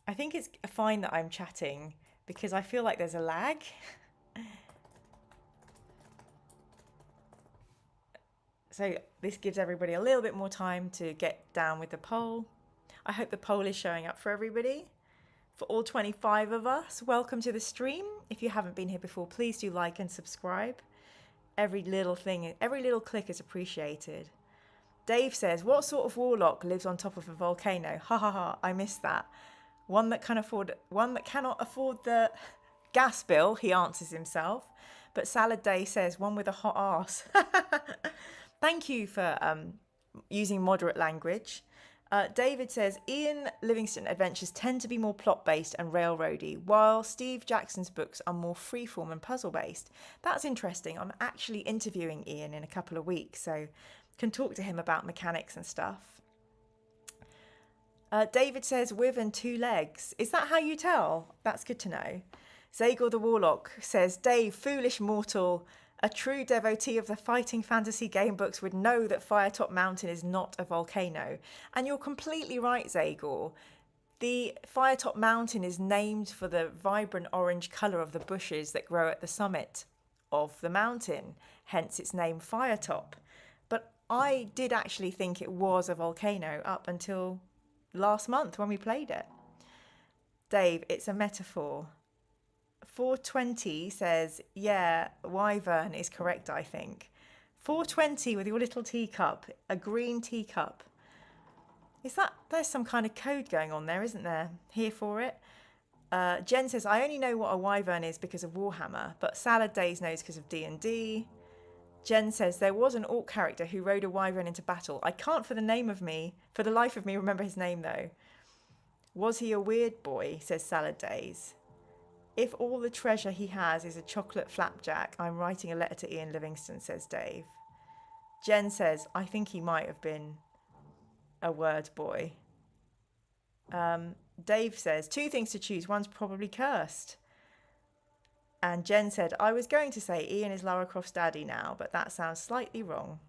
I think it's fine that I'm chatting because I feel like there's a lag. So this gives everybody a little bit more time to get down with the poll. I hope the poll is showing up for everybody. For all 25 of us, welcome to the stream. If you haven't been here before, please do like and subscribe. Every little thing, every little click is appreciated. Dave says, what sort of warlock lives on top of a volcano? Ha ha ha, I missed that. One that cannot afford the gas bill, he answers himself. But Salad Day says, one with a hot arse. Thank you for using moderate language. David says, Ian Livingstone adventures tend to be more plot-based and railroady, while Steve Jackson's books are more freeform and puzzle-based. That's interesting. I'm actually interviewing Ian in a couple of weeks, so can talk to him about mechanics and stuff. David says, Wyvern 2 legs. Is that how you tell? That's good to know. Zagor the Warlock says, Dave, foolish mortal, a true devotee of the fighting fantasy game books would know that Firetop Mountain is not a volcano. And you're completely right, Zagor. The Firetop Mountain is named for the vibrant orange colour of the bushes that grow at the summit of the mountain, hence its name Firetop. But I did actually think it was a volcano up until last month when we played it. Dave, it's a metaphor. 420 says, yeah, wyvern is correct, I think. 420 with your little teacup, a green teacup. There's some kind of code going on there, isn't there? Here for it. Jen says, I only know what a wyvern is because of Warhammer, but Salad Days knows because of D&D. Jen says, there was an orc character who rode a wyvern into battle. I can't for the life of me, remember his name though. Was he a weird boy, says Salad Days. If all the treasure he has is a chocolate flapjack, I'm writing a letter to Ian Livingstone, says Dave. Jen says, I think he might have been a word boy. Dave says, 2 things to choose. One's probably cursed. And Jen said, I was going to say Ian is Lara Croft's daddy now, but that sounds slightly wrong.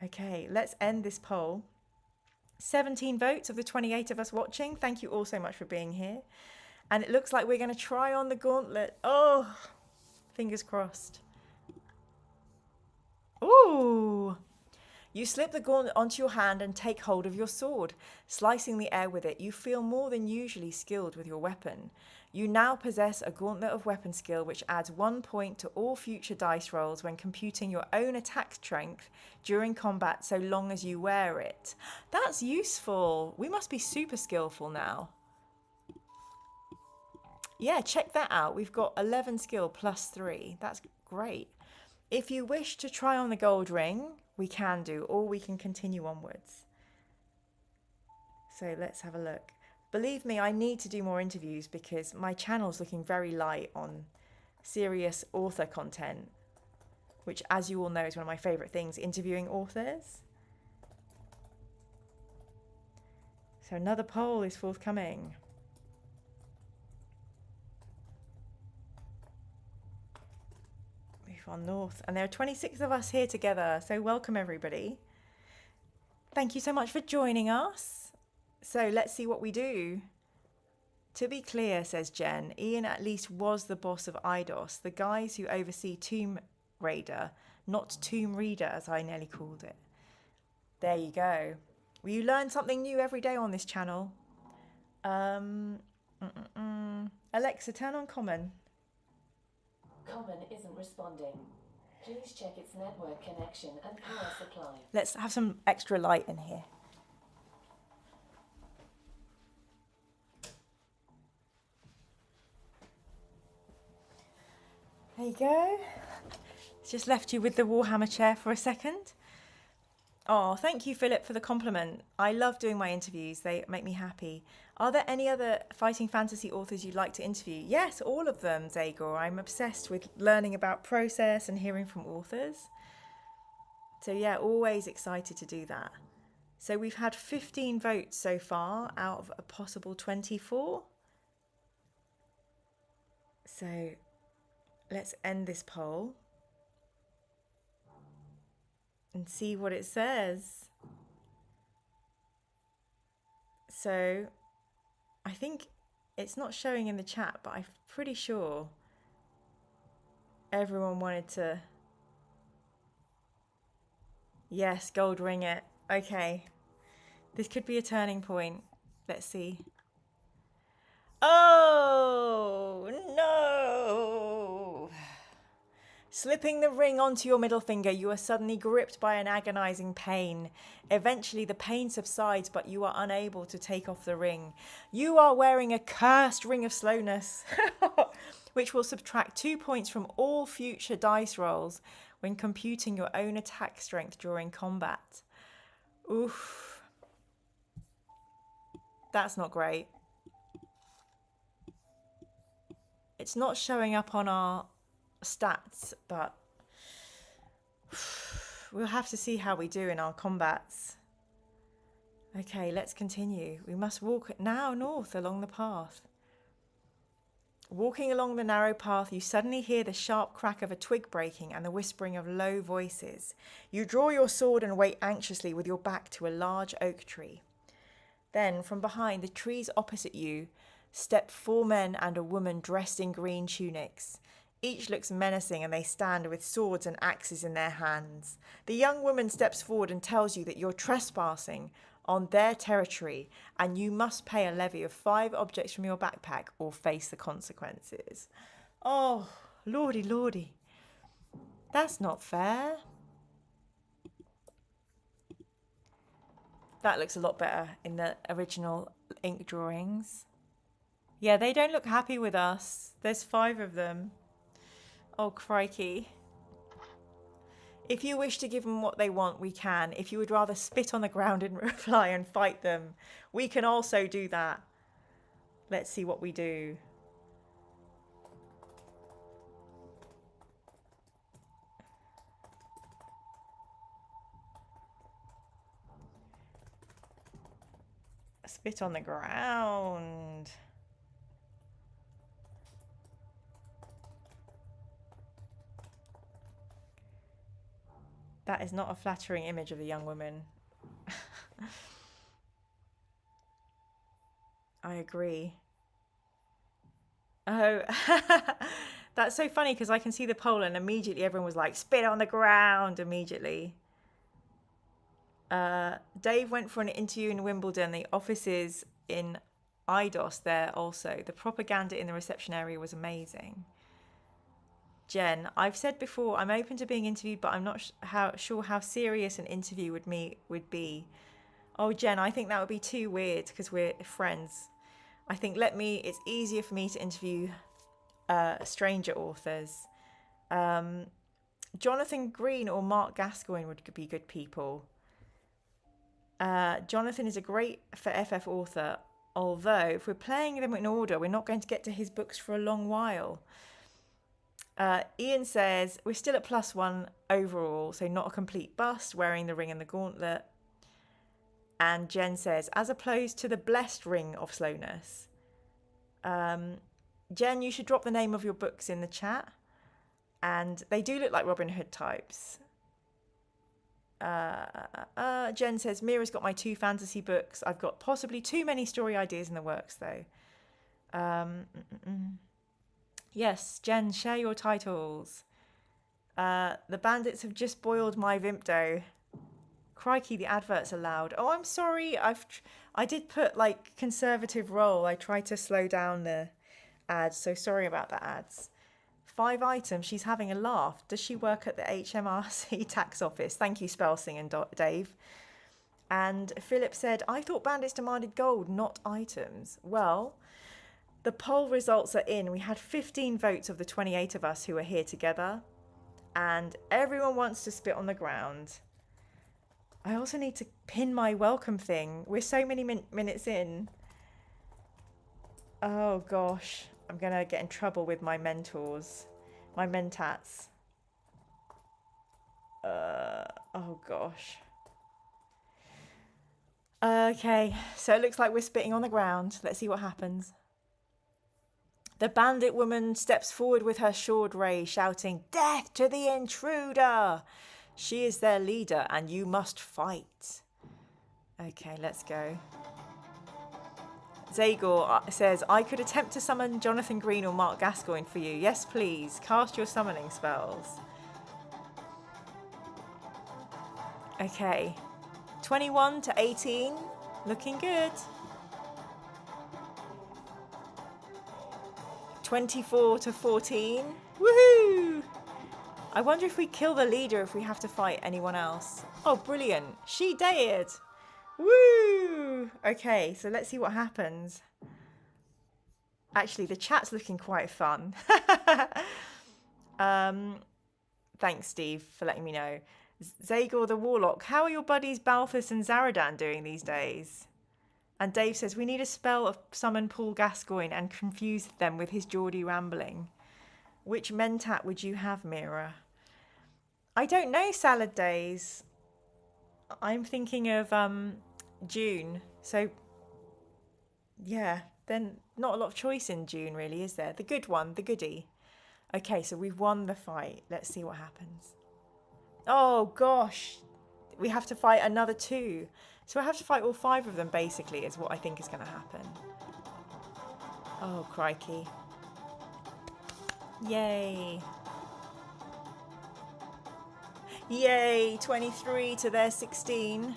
Okay, let's end this poll. 17 votes of the 28 of us watching. Thank you all so much for being here. And it looks like we're going to try on the gauntlet. Oh, fingers crossed. Ooh. You slip the gauntlet onto your hand and take hold of your sword. Slicing the air with it, you feel more than usually skilled with your weapon. You now possess a gauntlet of weapon skill which adds 1 point to all future dice rolls when computing your own attack strength during combat so long as you wear it. That's useful. We must be super skillful now. Yeah, check that out. We've got 11 skill plus 3. That's great. If you wish to try on the gold ring, we can do, or we can continue onwards. So let's have a look. Believe me, I need to do more interviews because my channel's looking very light on serious author content, which, as you all know, is one of my favourite things, interviewing authors. So another poll is forthcoming. Move on north. And there are 26 of us here together, so welcome everybody. Thank you so much for joining us. So let's see what we do. To be clear, says Jen, Ian at least was the boss of IDOS, the guys who oversee Tomb Raider, not Tomb Reader as I nearly called it. There you go. Well, you learn something new every day on this channel. Alexa, turn on Common. Common isn't responding. Please check its network connection and power supply. Let's have some extra light in here. There you go. It's just left you with the Warhammer chair for a second. Oh, thank you, Philip, for the compliment. I love doing my interviews. They make me happy. Are there any other fighting fantasy authors you'd like to interview? Yes, all of them, Zagor. I'm obsessed with learning about process and hearing from authors. So yeah, always excited to do that. So we've had 15 votes so far out of a possible 24. So let's end this poll and see what it says. So I think it's not showing in the chat, but I'm pretty sure everyone wanted to. Yes, gold ring it. Okay. This could be a turning point. Let's see. Oh, no. Slipping the ring onto your middle finger, you are suddenly gripped by an agonizing pain. Eventually, the pain subsides, but you are unable to take off the ring. You are wearing a cursed ring of slowness, which will subtract 2 points from all future dice rolls when computing your own attack strength during combat. Oof. That's not great. It's not showing up on our stats, but we'll have to see how we do in our combats. Okay, let's continue. We must walk now north along the path. Walking along the narrow path, you suddenly hear the sharp crack of a twig breaking and the whispering of low voices. You draw your sword and wait anxiously with your back to a large oak tree. Then, from behind the trees opposite you, step 4 men and a woman dressed in green tunics. Each looks menacing and they stand with swords and axes in their hands. The young woman steps forward and tells you that you're trespassing on their territory and you must pay a levy of 5 objects from your backpack or face the consequences. Oh, lordy, lordy. That's not fair. That looks a lot better in the original ink drawings. Yeah, they don't look happy with us. There's 5 of them. Oh, crikey. If you wish to give them what they want, we can. If you would rather spit on the ground and reply and fight them, we can also do that. Let's see what we do. Spit on the ground. That is not a flattering image of the young woman. I agree. Oh, that's so funny because I can see the poll and immediately everyone was like, spit on the ground immediately. Dave went for an interview in Wimbledon. The offices in IDOS there also. The propaganda in the reception area was amazing. Jen, I've said before, I'm open to being interviewed, but I'm not sure how serious an interview would be. Oh, Jen, I think that would be too weird because we're friends. I think it's easier for me to interview stranger authors. Jonathan Green or Mark Gascoigne would be good people. Jonathan is a great for FF author, although if we're playing them in order, we're not going to get to his books for a long while. Ian says, we're still at +1 overall, so not a complete bust, wearing the ring and the gauntlet. And Jen says, as opposed to the blessed ring of slowness. Jen, you should drop the name of your books in the chat. And they do look like Robin Hood types. Jen says, Mira's got my 2 fantasy books. I've got possibly too many story ideas in the works, though. Yes, Jen, share your titles. The bandits have just boiled my Vimpdo. Crikey, the adverts are loud. Oh, I'm sorry. I did put like conservative roll. I tried to slow down the ads, so sorry about the ads. 5 items. She's having a laugh. Does she work at the HMRC tax office? Thank you, Spelsing and Dave. And Philip said, I thought bandits demanded gold, not items. Well, the poll results are in. We had 15 votes of the 28 of us who are here together. And everyone wants to spit on the ground. I also need to pin my welcome thing. We're so many minutes in. Oh gosh, I'm going to get in trouble with my mentors, my mentats. Oh gosh. Okay, so it looks like we're spitting on the ground. Let's see what happens. The bandit woman steps forward with her sword ray, shouting, "Death to the intruder!" She is their leader, and you must fight. Okay, let's go. Zagor says, I could attempt to summon Jonathan Green or Mark Gascoigne for you. Yes, please. Cast your summoning spells. Okay. 21 to 18. Looking good. 24 to 14. Woohoo! I wonder if we kill the leader if we have to fight anyone else. Oh, brilliant. She did. Woo! Okay, so let's see what happens. Actually, the chat's looking quite fun. Thanks, Steve, for letting me know. Zagor the Warlock, how are your buddies Balthus and Zaradan doing these days? And Dave says, we need a spell of summon Paul Gascoigne and confuse them with his Geordie rambling. Which mentat would you have, Mira? I don't know, Salad Days. I'm thinking of June. So, yeah, then not a lot of choice in June, really, is there? The good one, the goodie. Okay, so we've won the fight. Let's see what happens. Oh, gosh. We have to fight another 2. So I have to fight all 5 of them, basically, is what I think is going to happen. Oh, crikey. Yay. Yay, 23 to their 16.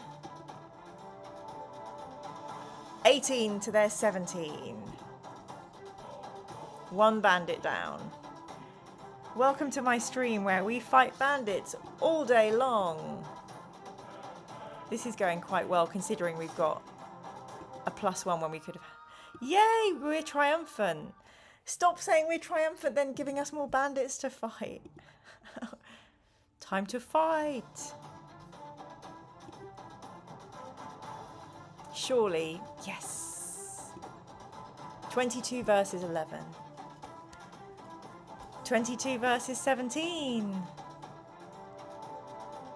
18 to their 17. 1 bandit down. Welcome to my stream where we fight bandits all day long. This is going quite well considering we've got a +1 when we could have... Yay, we're triumphant. Stop saying we're triumphant, then giving us more bandits to fight. Time to fight. Surely, yes. 22 versus 11. 22 versus 17.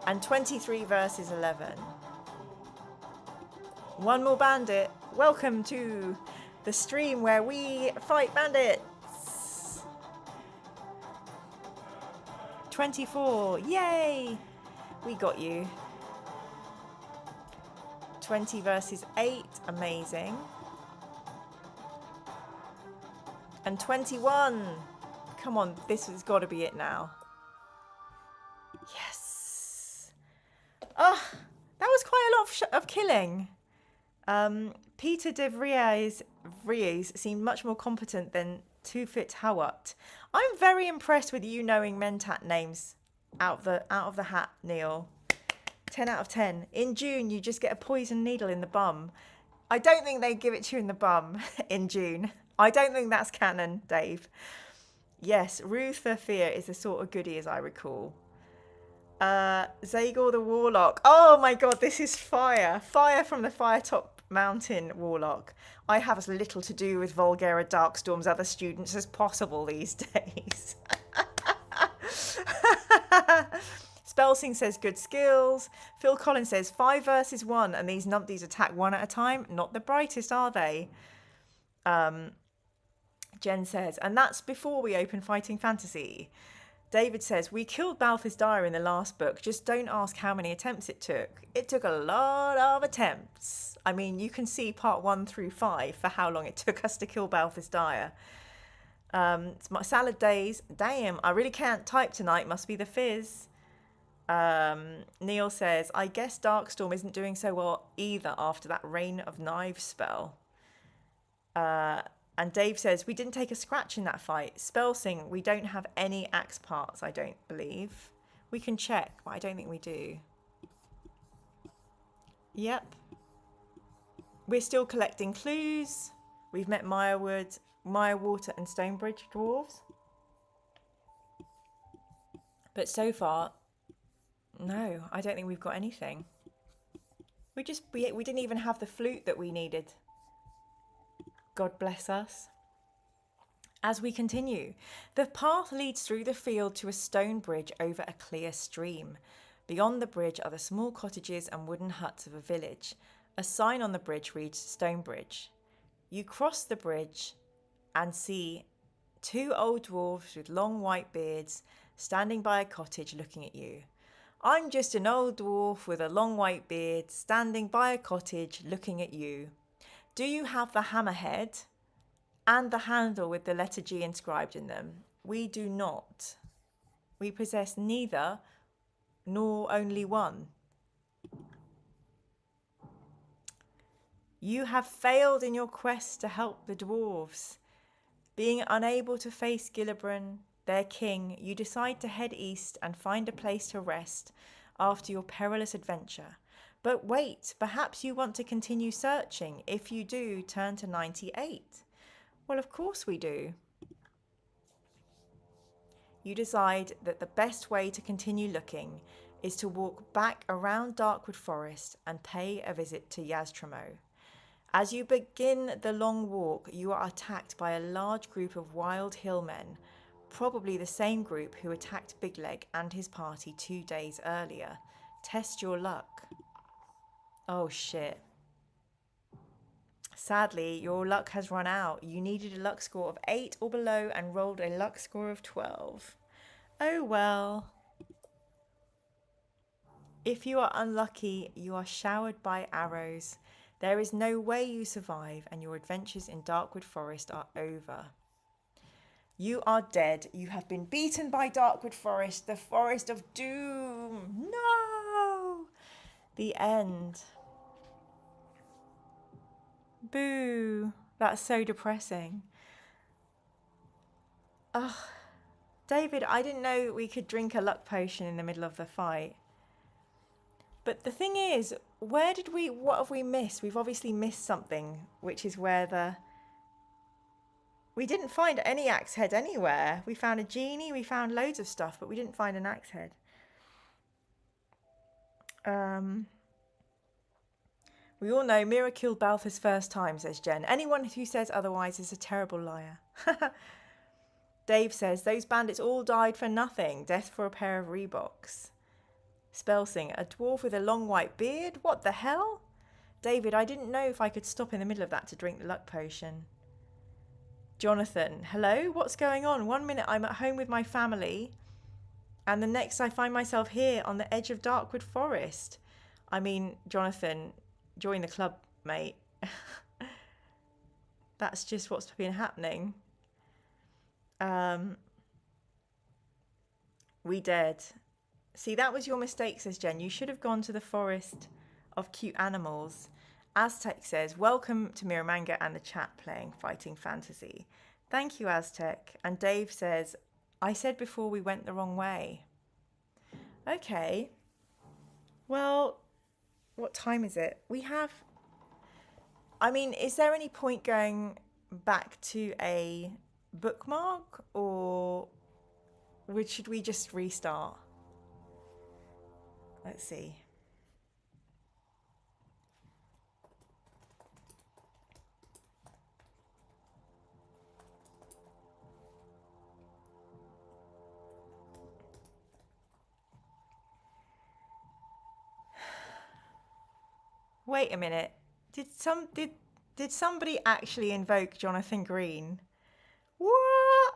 And 23 versus 11. 1 more bandit. Welcome to the stream where we fight bandits. 24. Yay! We got you. 20 versus 8. Amazing. And 21. Come on, this has got to be it now. Yes. Oh, that was quite a lot of killing. Peter de Vries seemed much more competent than Tufit Hawat. I'm very impressed with you knowing mentat names out of the hat, Neil. 10 out of 10. In June, you just get a poison needle in the bum. I don't think they give it to you in the bum in June. I don't think that's canon, Dave. Yes, Ruther Fear is the sort of goodie as I recall. Zagor the Warlock. Oh my god, this is fire. Fire from the Firetop Mountain Warlock. I have as little to do with Volgera Darkstorm's other students as possible these days. Spelsing says good skills. Phil Collins says 5 versus 1 and these numpties attack 1 at a time. Not the brightest, are they? Jen says, and that's before we open Fighting Fantasy. David says, we killed Balthus Dyer in the last book. Just don't ask how many attempts it took. It took a lot of attempts. I mean, you can see part 1 through 5 for how long it took us to kill Balthus Dyer. It's my salad days. Damn, I really can't type tonight. Must be the fizz. Neil says, I guess Darkstorm isn't doing so well either after that Rain of Knives spell. And Dave says, we didn't take a scratch in that fight. Spellsing, we don't have any axe parts, I don't believe. We can check, but I don't think we do. Yep. We're still collecting clues. We've met Mirewater and Stonebridge dwarves. But so far, no, I don't think we've got anything. We didn't even have the flute that we needed. God bless us. As we continue, the path leads through the field to a stone bridge over a clear stream. Beyond the bridge are the small cottages and wooden huts of a village. A sign on the bridge reads Stonebridge. You cross the bridge and see 2 old dwarves with long white beards standing by a cottage looking at you. I'm just an old dwarf with a long white beard standing by a cottage looking at you. Do you have the hammerhead and the handle with the letter G inscribed in them? We do not. We possess neither, nor only one. You have failed in your quest to help the dwarves. Being unable to face Gillibrand, their king, you decide to head east and find a place to rest after your perilous adventure. But wait, perhaps you want to continue searching. If you do, turn to 98. Well, of course we do. You decide that the best way to continue looking is to walk back around Darkwood Forest and pay a visit to Yaztramo. As you begin the long walk, you are attacked by a large group of wild hillmen, probably the same group who attacked Bigleg and his party 2 days earlier. Test your luck. Oh shit. Sadly, your luck has run out. You needed a luck score of 8 or below and rolled a luck score of 12. Oh well. If you are unlucky, you are showered by arrows. There is no way you survive, and your adventures in Darkwood Forest are over. You are dead. You have been beaten by Darkwood Forest, the Forest of Doom. No! The end. Boo. That's so depressing. Ugh. David, I didn't know that we could drink a luck potion in the middle of the fight. But the thing is, what have we missed? We've obviously missed something, which is where we didn't find any axe head anywhere. We found a genie, we found loads of stuff, but we didn't find an axe head. We all know Mira killed Balthus first time, says Jen. Anyone who says otherwise is a terrible liar. Dave says, those bandits all died for nothing. Death for a pair of Reeboks. Spellsing, a dwarf with a long white beard? What the hell? David, I didn't know if I could stop in the middle of that to drink the luck potion. Jonathan, hello? What's going on? 1 minute I'm at home with my family, and the next I find myself here on the edge of Darkwood Forest. I mean, Jonathan, join the club, mate. That's just what's been happening. We dead. See, that was your mistake, says Jen. You should have gone to the forest of cute animals. Aztec says, welcome to Miramanga and the chat playing Fighting Fantasy. Thank you, Aztec. And Dave says, I said before we went the wrong way. Okay. Well, what time is it? Is there any point going back to a bookmark, or should we just restart? Let's see. Wait a minute. Did somebody actually invoke Jonathan Green? What?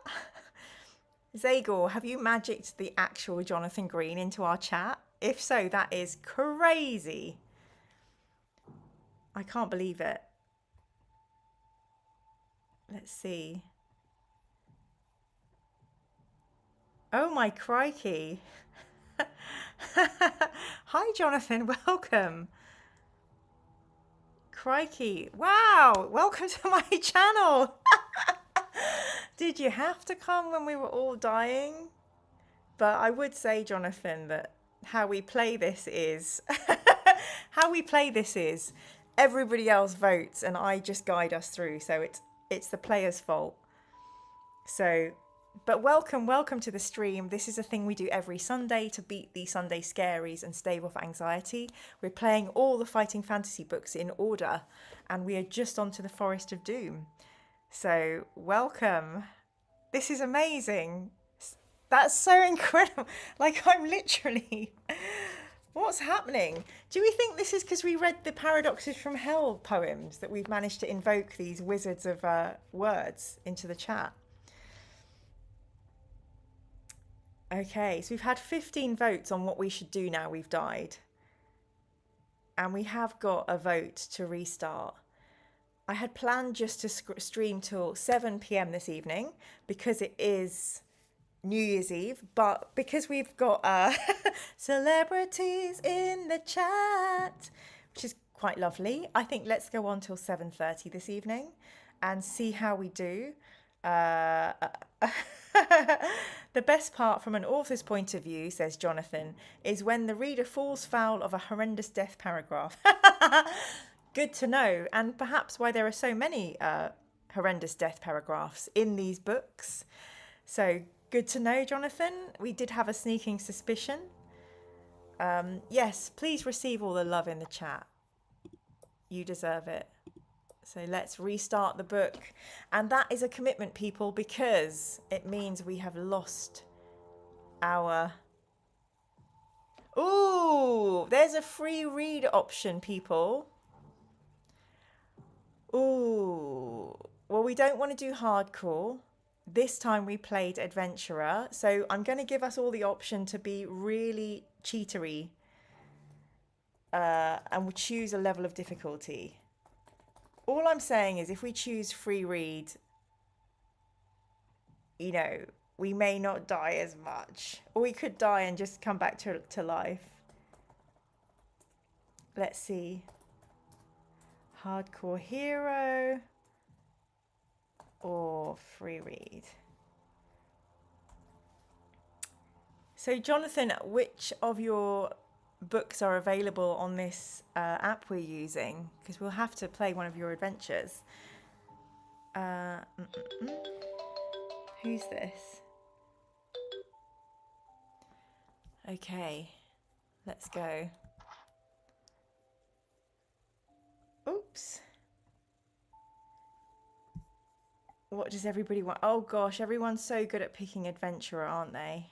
Zagor, have you magicked the actual Jonathan Green into our chat? If so, that is crazy. I can't believe it. Let's see. Oh my crikey. Hi, Jonathan. Welcome. Crikey. Wow. Welcome to my channel. Did you have to come when we were all dying? But I would say, Jonathan, that how we play this is everybody else votes and I just guide us through. So it's the player's fault. So, but welcome to the stream. This is a thing we do every Sunday to beat the Sunday scaries and stave off anxiety. We're playing all the Fighting Fantasy books in order and we are just onto the Forest of Doom. So, welcome. This is amazing. That's so incredible. Like, I'm literally... What's happening? Do we think this is because we read the Paradoxes from Hell poems that we've managed to invoke these wizards of words into the chat? Okay, so we've had 15 votes on what we should do now we've died. And we have got a vote to restart. I had planned just to stream till 7 p.m. this evening because it is New Year's Eve, but because we've got celebrities in the chat, which is quite lovely, I think let's go on till 7:30 this evening and see how we do. The best part from an author's point of view, says Jonathan, is when the reader falls foul of a horrendous death paragraph. Good to know, and perhaps why there are so many horrendous death paragraphs in these books. So good to know, Jonathan. We did have a sneaking suspicion. Yes, please receive all the love in the chat. You deserve it. So let's restart the book. And that is a commitment, people, because it means we have lost our... Ooh, there's a free read option, people. Ooh, well, we don't want to do hardcore. This time we played adventurer. So I'm going to give us all the option to be really cheatery. And we'll choose a level of difficulty. All I'm saying is if we choose free read, you know, we may not die as much. Or we could die and just come back to life. Let's see. Hardcore hero or free read. So Jonathan, which of your books are available on this app we're using? Because we'll have to play one of your adventures. Who's this? Okay, let's go. Oops. What does everybody want? Oh gosh, everyone's so good at picking adventurer, aren't they?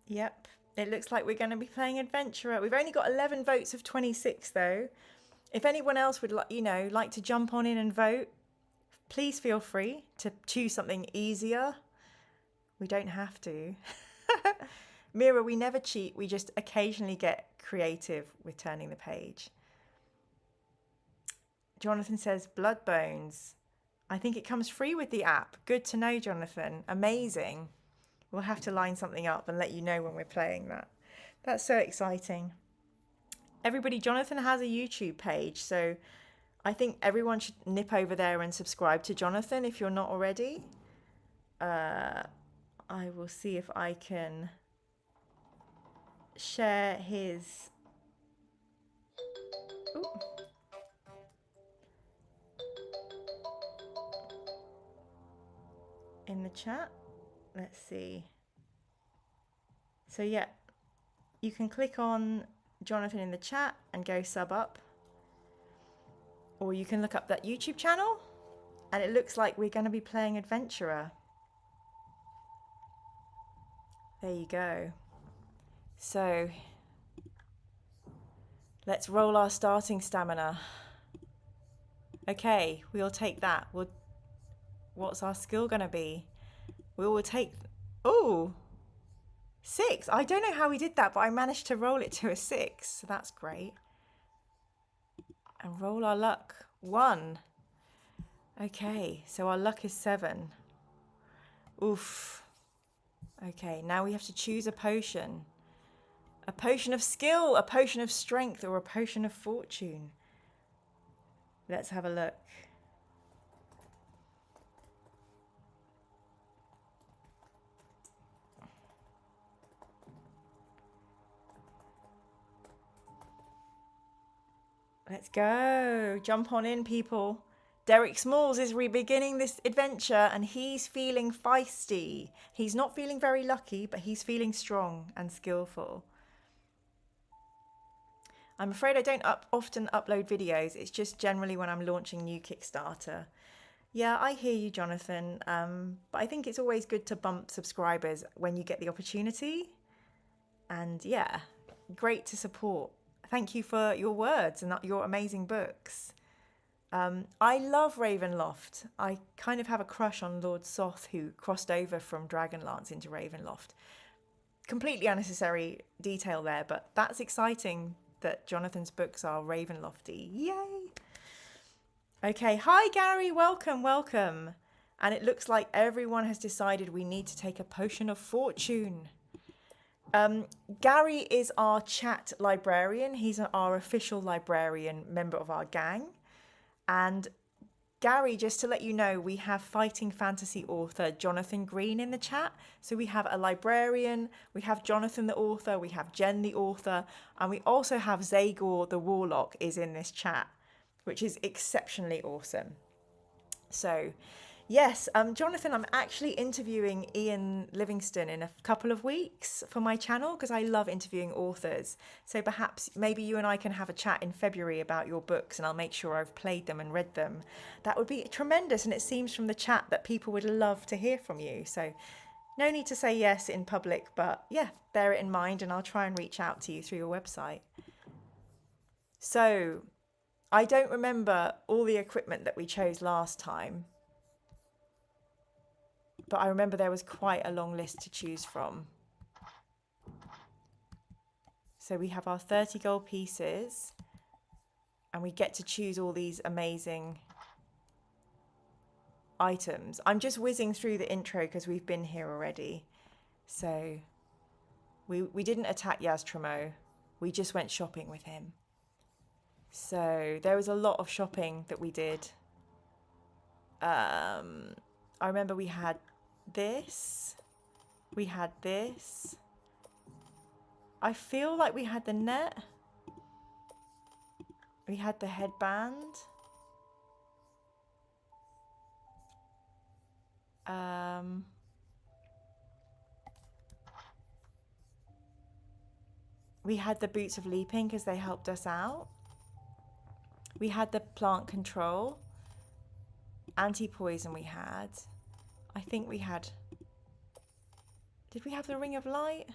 Yep, it looks like we're going to be playing adventurer. We've only got 11 votes of 26 though. If anyone else would like to jump on in and vote, please feel free to choose something easier. We don't have to. Mira, we never cheat. We just occasionally get creative with turning the page. Jonathan says blood bones. I think it comes free with the app. Good to know, Jonathan. Amazing. We'll have to line something up and let you know when we're playing that. That's so exciting. Everybody, Jonathan has a YouTube page, so I think everyone should nip over there and subscribe to Jonathan if you're not already. I will see if I can share his... Ooh. In the chat. Let's see. So yeah, you can click on Jonathan in the chat and go sub up. Or you can look up that YouTube channel and it looks like we're going to be playing adventurer. There you go. So let's roll our starting stamina. Okay, we'll take that. What's our skill gonna be? We will take, oh, 6. I don't know how we did that, but I managed to roll it to a 6. So that's great. And roll our luck. 1. Okay, so our luck is 7. Oof. Okay, now we have to choose a potion. A potion of skill, a potion of strength, or a potion of fortune. Let's have a look. Let's go. Jump on in, people. Derek Smalls is beginning this adventure and he's feeling feisty. He's not feeling very lucky, but he's feeling strong and skillful. I'm afraid I don't often upload videos. It's just generally when I'm launching new Kickstarter. Yeah, I hear you, Jonathan. But I think it's always good to bump subscribers when you get the opportunity. And yeah, great to support. Thank you for your words and your amazing books. I love Ravenloft. I kind of have a crush on Lord Soth, who crossed over from Dragonlance into Ravenloft. Completely unnecessary detail there, but that's exciting that Jonathan's books are Ravenlofty. Yay! Okay, hi Gary, welcome, welcome. And it looks like everyone has decided we need to take a potion of fortune. Gary is our chat librarian. He's our official librarian, member of our gang. And Gary, just to let you know, we have fighting fantasy author Jonathan Green in the chat. So we have a librarian, we have Jonathan the author, we have Jen the author, and we also have Zagor the warlock is in this chat, which is exceptionally awesome. So yes, Jonathan, I'm actually interviewing Ian Livingston in a couple of weeks for my channel because I love interviewing authors. So perhaps maybe you and I can have a chat in February about your books and I'll make sure I've played them and read them. That would be tremendous, and it seems from the chat that people would love to hear from you. So no need to say yes in public, but yeah, bear it in mind and I'll try and reach out to you through your website. So I don't remember all the equipment that we chose last time, but I remember there was quite a long list to choose from. So we have our 30 gold pieces and we get to choose all these amazing items. I'm just whizzing through the intro because we've been here already. So we didn't attack Yaz Tremo. We just went shopping with him. So there was a lot of shopping that we did. I remember we had this. We had this. I feel like we had the net. We had the headband. We had the boots of leaping because they helped us out. We had the plant control. Anti-poison we had. I think we had... Did we have the ring of light?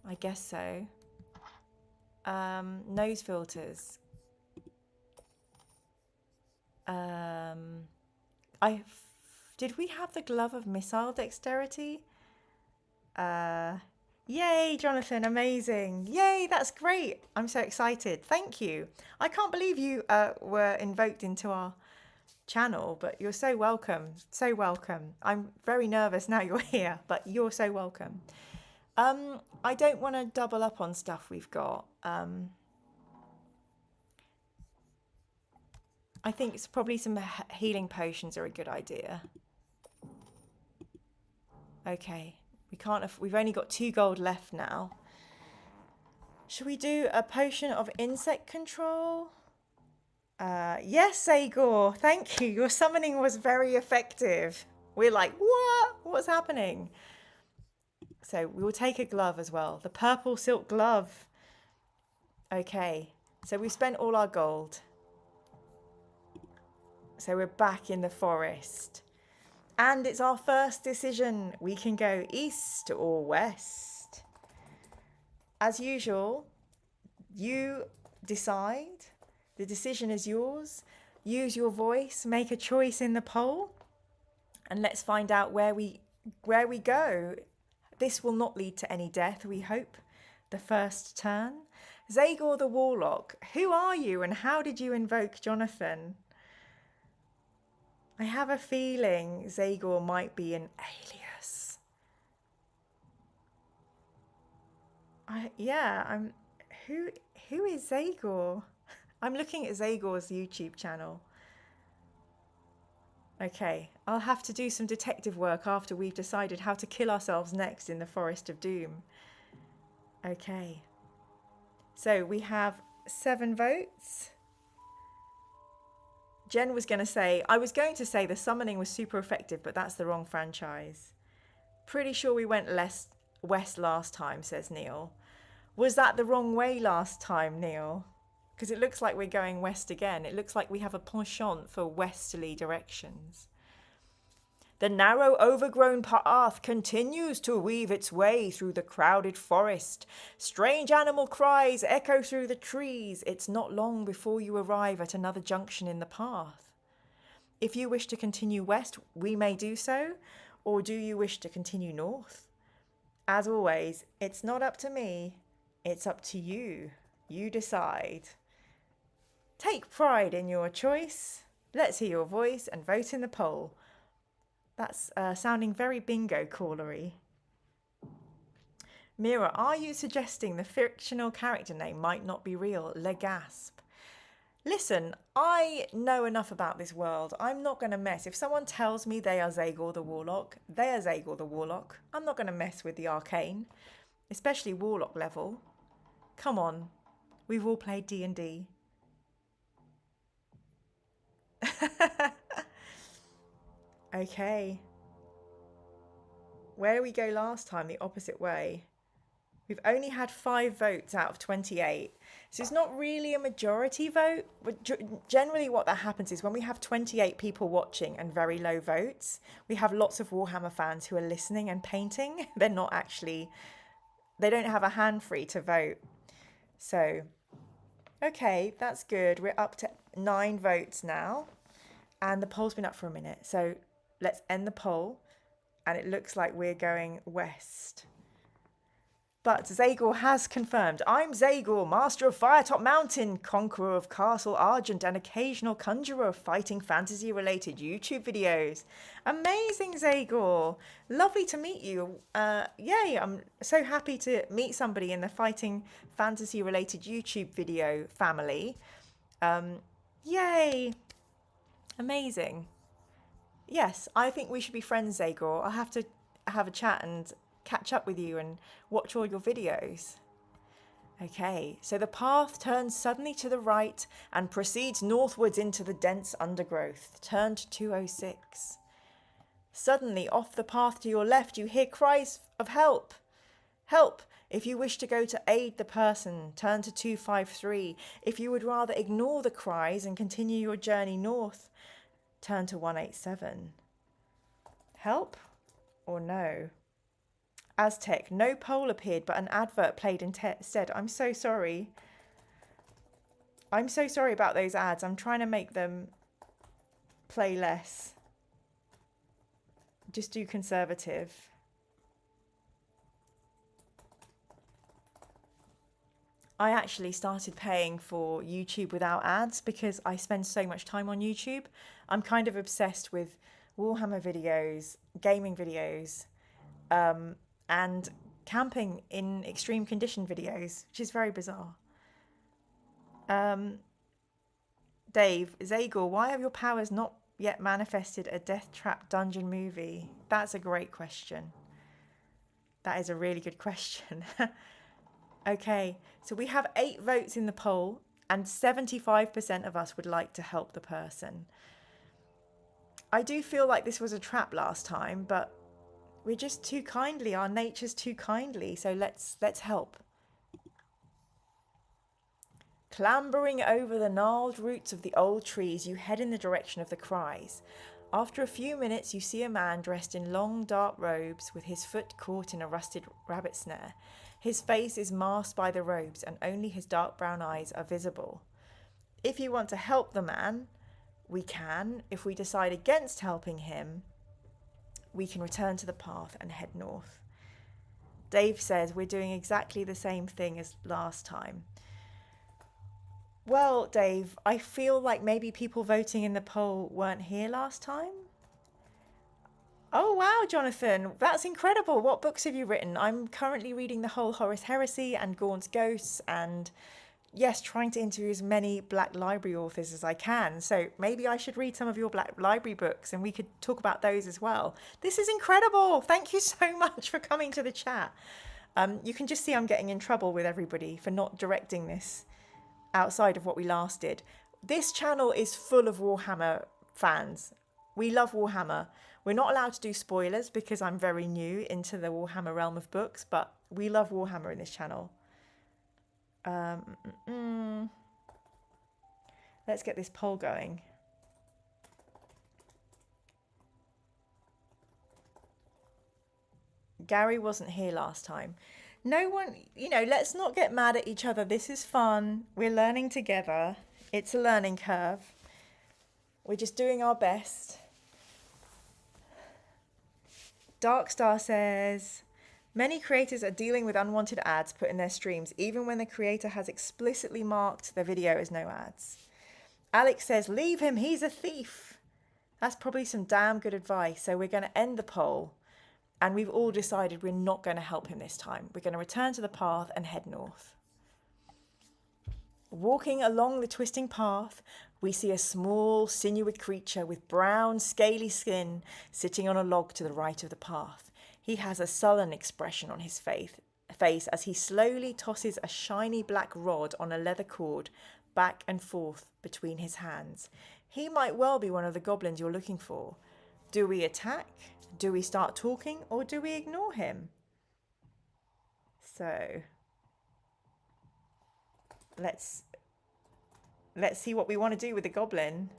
I guess so. Nose filters. Did we have the glove of missile dexterity? Yay, Jonathan, amazing. Yay, that's great. I'm so excited. Thank you. I can't believe you were invoked into our channel, but you're so welcome. So welcome. I'm very nervous now you're here, but you're so welcome. I don't want to double up on stuff we've got. I think it's probably some healing potions are a good idea. Okay, we've only got 2 gold left now. Should we do a potion of insect control? Yes, Agor, thank you. Your summoning was very effective. We're like, what? What's happening? So we will take a glove as well. The purple silk glove. Okay, so we spent all our gold. So we're back in the forest. And it's our first decision. We can go east or west. As usual, you decide. The decision is yours. use your voice, make a choice in the poll, and let's find out where we go. This will not lead to any death, we hope. The first turn. Zagor the Warlock, who are you and how did you invoke Jonathan? I have a feeling Zagor might be an alias. Who is Zagor? I'm looking at Zagor's YouTube channel. Okay, I'll have to do some detective work after we've decided how to kill ourselves next in the Forest of Doom. Okay. So we have 7 votes. Jen was going to say, I was going to say the summoning was super effective, but that's the wrong franchise. Pretty sure we went west last time, says Neil. Was that the wrong way last time, Neil? Because it looks like we're going west again. It looks like we have a penchant for westerly directions. The narrow, overgrown path continues to weave its way through the crowded forest. Strange animal cries echo through the trees. It's not long before you arrive at another junction in the path. If you wish to continue west, we may do so, or do you wish to continue north? As always, it's not up to me, it's up to you. You decide. Take pride in your choice. Let's hear your voice and vote in the poll. That's sounding very bingo callery. Mira, are you suggesting the fictional character name might not be real? Legasp. Listen, I know enough about this world. I'm not going to mess. If someone tells me they are Zagor the Warlock, they are Zagor the Warlock. I'm not going to mess with the arcane, especially Warlock level. Come on, we've all played D&D. Okay. Where did we go last time? The opposite way. We've only had 5 votes out of 28. So it's not really a majority vote. But generally what that happens is when we have 28 people watching and very low votes, we have lots of Warhammer fans who are listening and painting. They're not actually, they don't have a hand free to vote. So, okay, that's good. We're up to 9 votes now. And the poll's been up for a minute. So let's end the poll. And it looks like we're going west. But Zagor has confirmed, I'm Zagor, master of Firetop Mountain, conqueror of Castle Argent, and occasional conjurer of fighting fantasy-related YouTube videos. Amazing, Zagor. Lovely to meet you. Yay, I'm so happy to meet somebody in the fighting fantasy-related YouTube video family. Yay. Amazing. Yes, I think we should be friends, Zagor. I'll have to have a chat and catch up with you and watch all your videos. Okay, so the path turns suddenly to the right and proceeds northwards into the dense undergrowth. Turn to 206. Suddenly, off the path to your left, you hear cries of help. Help! If you wish to go to aid the person, turn to 253. If you would rather ignore the cries and continue your journey north, turn to 187. Help or no? Aztec, no poll appeared, but an advert played instead. I'm so sorry. I'm so sorry about those ads. I'm trying to make them play less. Just do conservative. I actually started paying for YouTube without ads because I spend so much time on YouTube. I'm kind of obsessed with Warhammer videos, gaming videos, and camping in extreme condition videos, which is very bizarre. Dave, Zagor, why have your powers not yet manifested a Death Trap dungeon movie? That's a great question. That is a really good question. Okay, so we have 8 votes in the poll and 75% of us would like to help the person. I do feel like this was a trap last time, but we're just too kindly. Our nature's too kindly, so let's help. Clambering over the gnarled roots of the old trees, you head in the direction of the cries. After a few minutes, you see a man dressed in long, dark robes with his foot caught in a rusted rabbit snare. His face is masked by the robes and only his dark brown eyes are visible. If you want to help the man, we can. If we decide against helping him, we can return to the path and head north. Dave says we're doing exactly the same thing as last time. Well, Dave, I feel like maybe people voting in the poll weren't here last time. Oh, wow, Jonathan, that's incredible. What books have you written? I'm currently reading the whole Horus Heresy and Gaunt's Ghosts and, yes, trying to interview as many Black Library authors as I can. So maybe I should read some of your Black Library books and we could talk about those as well. This is incredible. Thank you so much for coming to the chat. You can just see I'm getting in trouble with everybody for not directing this outside of what we last did. This channel is full of Warhammer fans. We love Warhammer. We're not allowed to do spoilers because I'm very new into the Warhammer realm of books, but we love Warhammer in this channel. Let's get this poll going. Gary wasn't here last time. No one, let's not get mad at each other. This is fun. We're learning together. It's a learning curve. We're just doing our best. Darkstar says, many creators are dealing with unwanted ads put in their streams, even when the creator has explicitly marked their video as no ads. Alex says, leave him, he's a thief. That's probably some damn good advice. So we're going to end the poll. And we've all decided we're not going to help him this time. We're going to return to the path and head north. Walking along the twisting path, we see a small, sinewy creature with brown, scaly skin sitting on a log to the right of the path. He has a sullen expression on his face as he slowly tosses a shiny black rod on a leather cord back and forth between his hands. He might well be one of the goblins you're looking for. Do we attack? Do we start talking? Or do we ignore him? So let's see what we want to do with the goblin.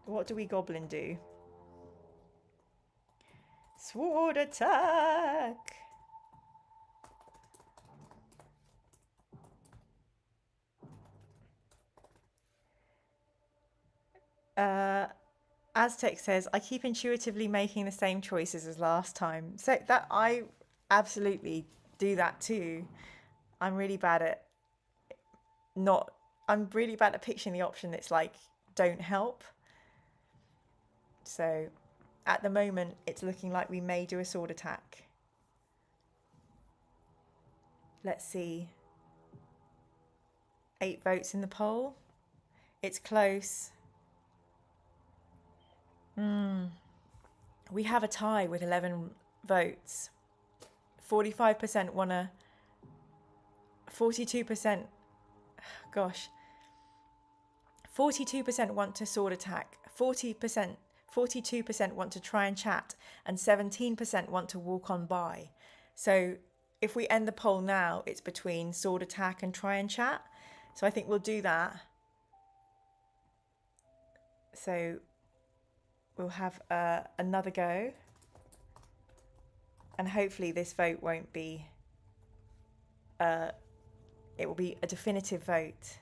What do we goblin do? Sword attack! Aztec says, I keep intuitively making the same choices as last time. So that I absolutely do that too. I'm really bad at picturing the option that's like, don't help. So at the moment, it's looking like we may do a sword attack. Let's see. 8 votes in the poll. It's close. We have a tie with 11 votes. 45% want to... 42%... Gosh. 42% want to sword attack. 42% want to try and chat. And 17% want to walk on by. So if we end the poll now, it's between sword attack and try and chat. So I think we'll do that. So we'll have another go. And hopefully this vote won't be... it will be a definitive vote.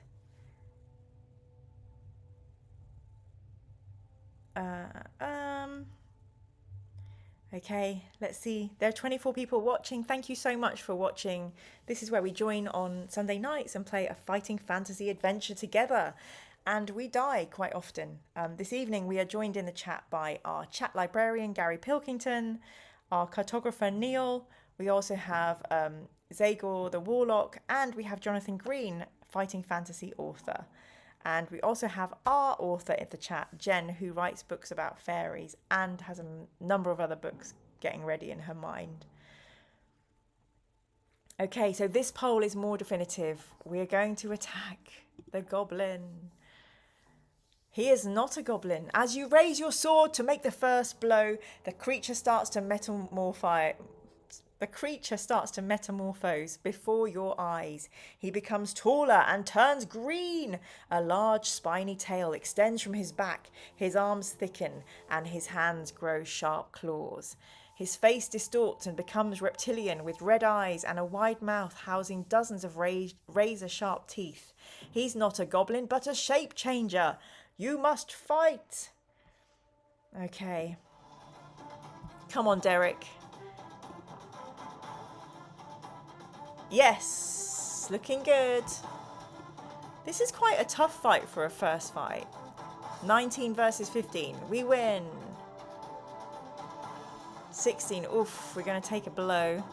Okay, let's see. There are 24 people watching. Thank you so much for watching. This is where we join on Sunday nights and play a fighting fantasy adventure together. And we die quite often. This evening we are joined in the chat by our chat librarian, Gary Pilkington, our cartographer, Neil. We also have Zagor the Warlock, and we have Jonathan Green, fighting fantasy author. And we also have our author in the chat, Jen, who writes books about fairies and has a number of other books getting ready in her mind. Okay, so this poll is more definitive. We are going to attack the goblin. He is not a goblin. As you raise your sword to make the first blow, the creature starts to metamorphose before your eyes. He becomes taller and turns green. A large spiny tail extends from his back. His arms thicken and his hands grow sharp claws. His face distorts and becomes reptilian with red eyes and a wide mouth housing dozens of razor-sharp teeth. He's not a goblin but a shape changer. You must fight. Okay. Come on, Derek. Yes, looking good. This is quite a tough fight for a first fight. 19 versus 15. We win. 16. Oof, we're going to take a blow.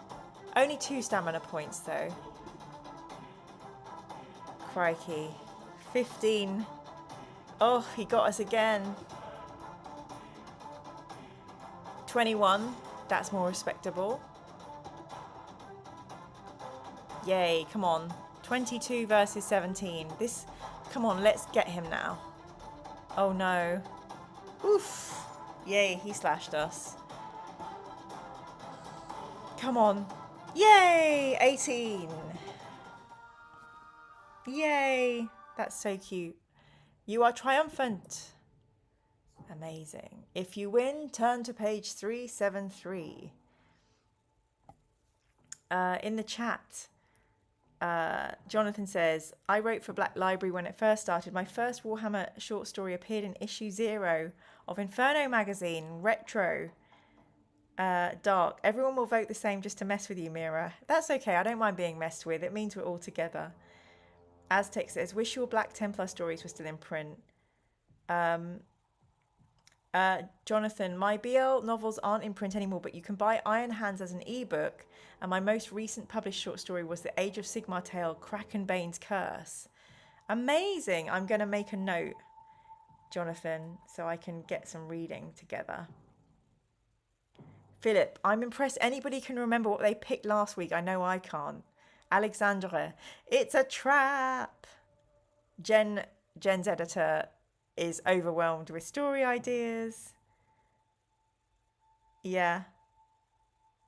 Only 2 stamina points, though. Crikey. 15. Oh, he got us again. 21. That's more respectable. Yay, come on. 22 versus 17. This, come on, let's get him now. Oh no. Oof. Yay, he slashed us. Come on. Yay, 18. Yay. That's so cute. You are triumphant. Amazing. If you win, turn to page 373. In the chat, Jonathan says, I wrote for Black Library when it first started. My first Warhammer short story appeared in issue 0 of Inferno magazine, retro, dark. Everyone will vote the same just to mess with you, Mira. That's okay. I don't mind being messed with. It means we're all together. Aztec says, wish your Black Templar stories were still in print. Jonathan, my BL novels aren't in print anymore, but you can buy Iron Hands as an ebook, and my most recent published short story was The Age of Sigmar tale, Krakenbane's Curse. Amazing! I'm going to make a note, Jonathan, so I can get some reading together. Philip, I'm impressed anybody can remember what they picked last week. I know I can't. Alexandra, it's a trap. Jen's editor is overwhelmed with story ideas. Yeah.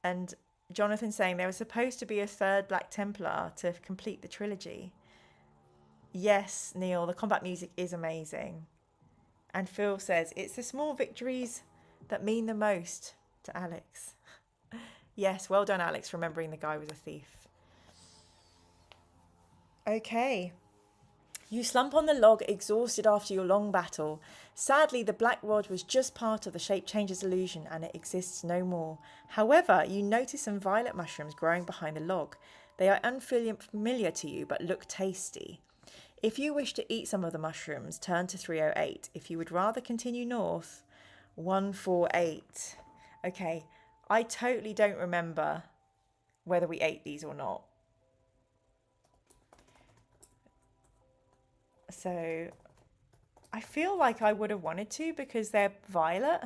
And Jonathan saying there was supposed to be a third Black Templar to complete the trilogy. Yes, Neil, the combat music is amazing. And Phil says, it's the small victories that mean the most to Alex. Yes, well done, Alex, remembering the guy was a thief. Okay. You slump on the log, exhausted after your long battle. Sadly, the black rod was just part of the shape changer's illusion, and it exists no more. However, you notice some violet mushrooms growing behind the log. They are unfamiliar to you, but look tasty. If you wish to eat some of the mushrooms, turn to 308. If you would rather continue north, 148. Okay, I totally don't remember whether we ate these or not. So I feel like I would have wanted to because they're violet,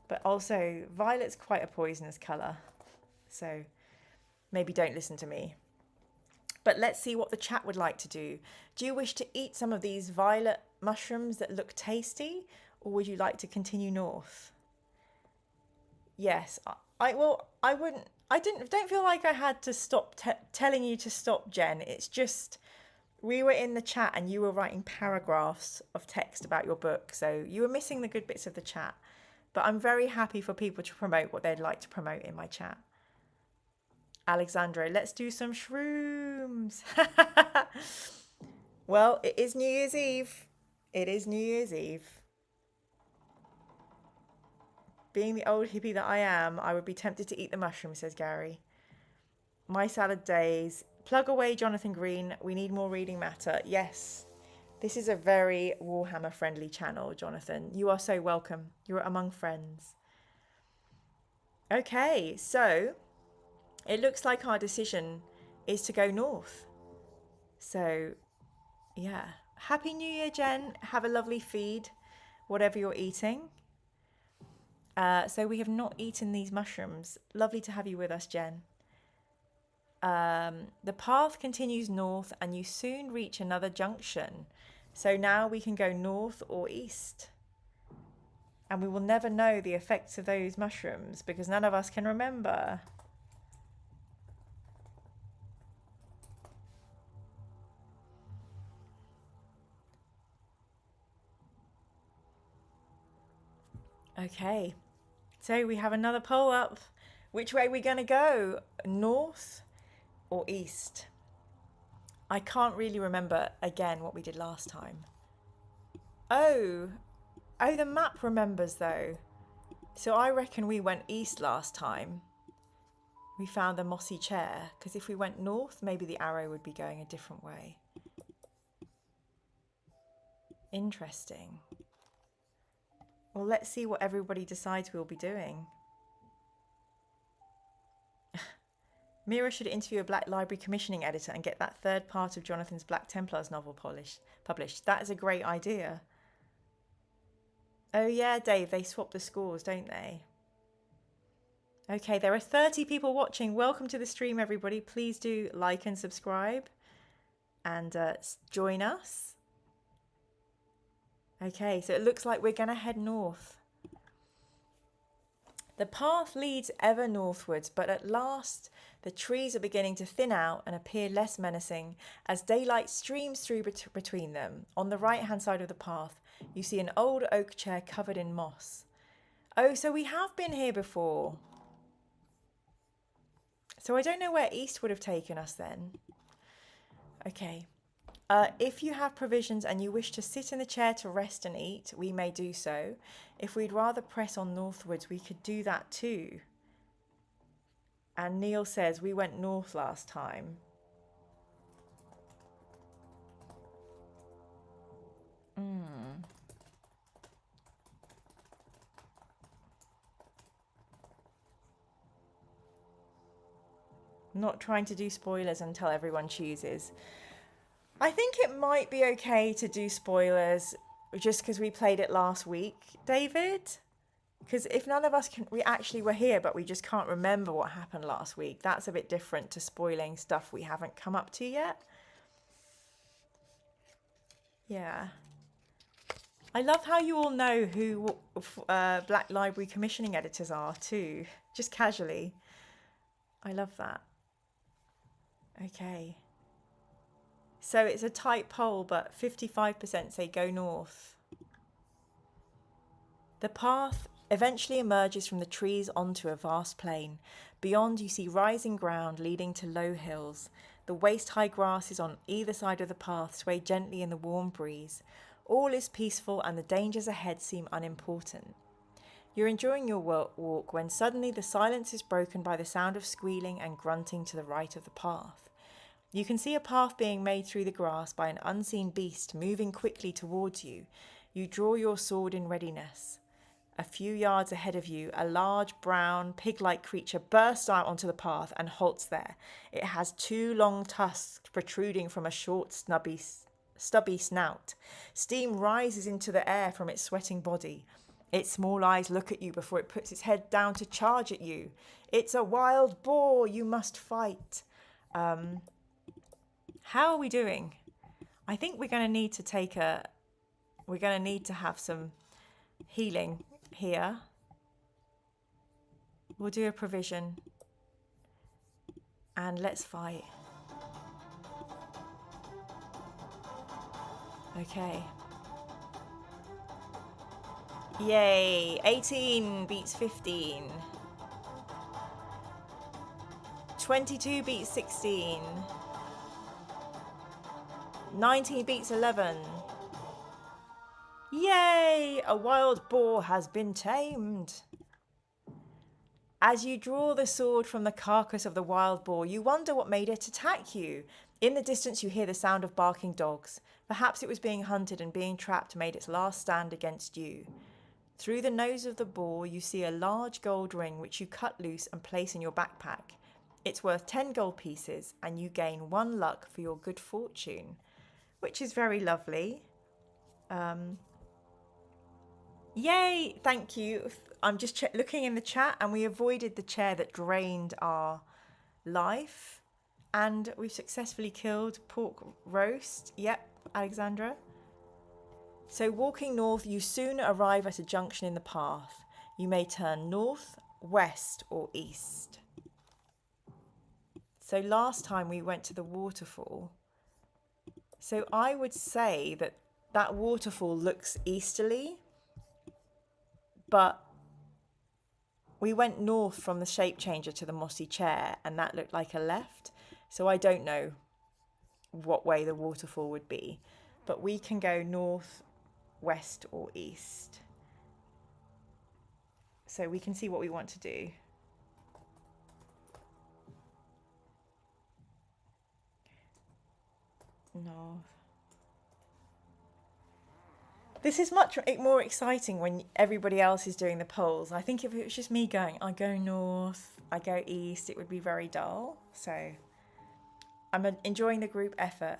but also violet's quite a poisonous colour. So maybe don't listen to me. But let's see what the chat would like to do. Do you wish to eat some of these violet mushrooms that look tasty, or would you like to continue north? Yes, don't feel like I had to stop telling you to stop, Jen. It's just we were in the chat and you were writing paragraphs of text about your book, so you were missing the good bits of the chat. But I'm very happy for people to promote what they'd like to promote in my chat. Alexandra, let's do some shrooms. Well, it is New Year's Eve. It is New Year's Eve. Being the old hippie that I am, I would be tempted to eat the mushroom, says Gary. My salad days. Plug away, Jonathan Green. We need more reading matter. Yes, this is a very Warhammer friendly channel, Jonathan. You are so welcome. You're among friends. Okay, so it looks like our decision is to go north. So, yeah. Happy New Year, Jen. Have a lovely feed, whatever you're eating. So we have not eaten these mushrooms. Lovely to have you with us, Jen. The path continues north and you soon reach another junction. So now we can go north or east. And we will never know the effects of those mushrooms because none of us can remember. Okay, so we have another poll up. Which way are we going to go? North or east? I can't really remember again what we did last time. Oh, the map remembers though. So I reckon we went east last time. We found the mossy chair, because if we went north, maybe the arrow would be going a different way. Interesting. Well, let's see what everybody decides we'll be doing. Mira should interview a Black Library commissioning editor and get that third part of Jonathan's Black Templars novel published. That is a great idea. Oh yeah, Dave, they swap the scores, don't they? Okay, there are 30 people watching. Welcome to the stream, everybody. Please do like and subscribe and join us. Okay, so it looks like we're going to head north. The path leads ever northwards, but at last the trees are beginning to thin out and appear less menacing as daylight streams through between them. On the right-hand side of the path, you see an old oak chair covered in moss. Oh, so we have been here before. So I don't know where east would have taken us then. Okay. If you have provisions and you wish to sit in the chair to rest and eat, we may do so. If we'd rather press on northwards, we could do that too. And Neil says we went north last time. Not trying to do spoilers until everyone chooses. I think it might be okay to do spoilers just because we played it last week, David. Because if none of us we actually were here, but we just can't remember what happened last week, that's a bit different to spoiling stuff we haven't come up to yet. Yeah. I love how you all know who Black Library commissioning editors are too, just casually. I love that. Okay. So it's a tight poll, but 55% say go north. The path eventually emerges from the trees onto a vast plain. Beyond, you see rising ground leading to low hills. The waist-high grasses on either side of the path sway gently in the warm breeze. All is peaceful and the dangers ahead seem unimportant. You're enjoying your walk when suddenly the silence is broken by the sound of squealing and grunting to the right of the path. You can see a path being made through the grass by an unseen beast moving quickly towards you. You draw your sword in readiness. A few yards ahead of you, a large, brown, pig-like creature bursts out onto the path and halts there. It has two long tusks protruding from a short, stubby snout. Steam rises into the air from its sweating body. Its small eyes look at you before it puts its head down to charge at you. It's a wild boar. You must fight. How are we doing? I think we're going to need to we're going to need to have some healing here. We'll do a provision. And let's fight. Okay. Yay! 18 beats 15. 22 beats 16. 19 beats 11. Yay! A wild boar has been tamed. As you draw the sword from the carcass of the wild boar, you wonder what made it attack you. In the distance you hear the sound of barking dogs. Perhaps it was being hunted and being trapped made its last stand against you. Through the nose of the boar you see a large gold ring which you cut loose and place in your backpack. It's worth 10 gold pieces and you gain 1 luck for your good fortune, which is very lovely. Yay! Thank you. I'm just looking in the chat and we avoided the chair that drained our life. And we've successfully killed pork roast. Yep, Alexandra. So walking north, you soon arrive at a junction in the path. You may turn north, west or east. So last time we went to the waterfall. So I would say that that waterfall looks easterly. But we went north from the shape changer to the mossy chair and that looked like a left. So I don't know what way the waterfall would be. But we can go north, west or east. So we can see what we want to do. North. This is much more exciting when everybody else is doing the polls. I think if it was just me going, I go north, I go east, it would be very dull. So I'm enjoying the group effort.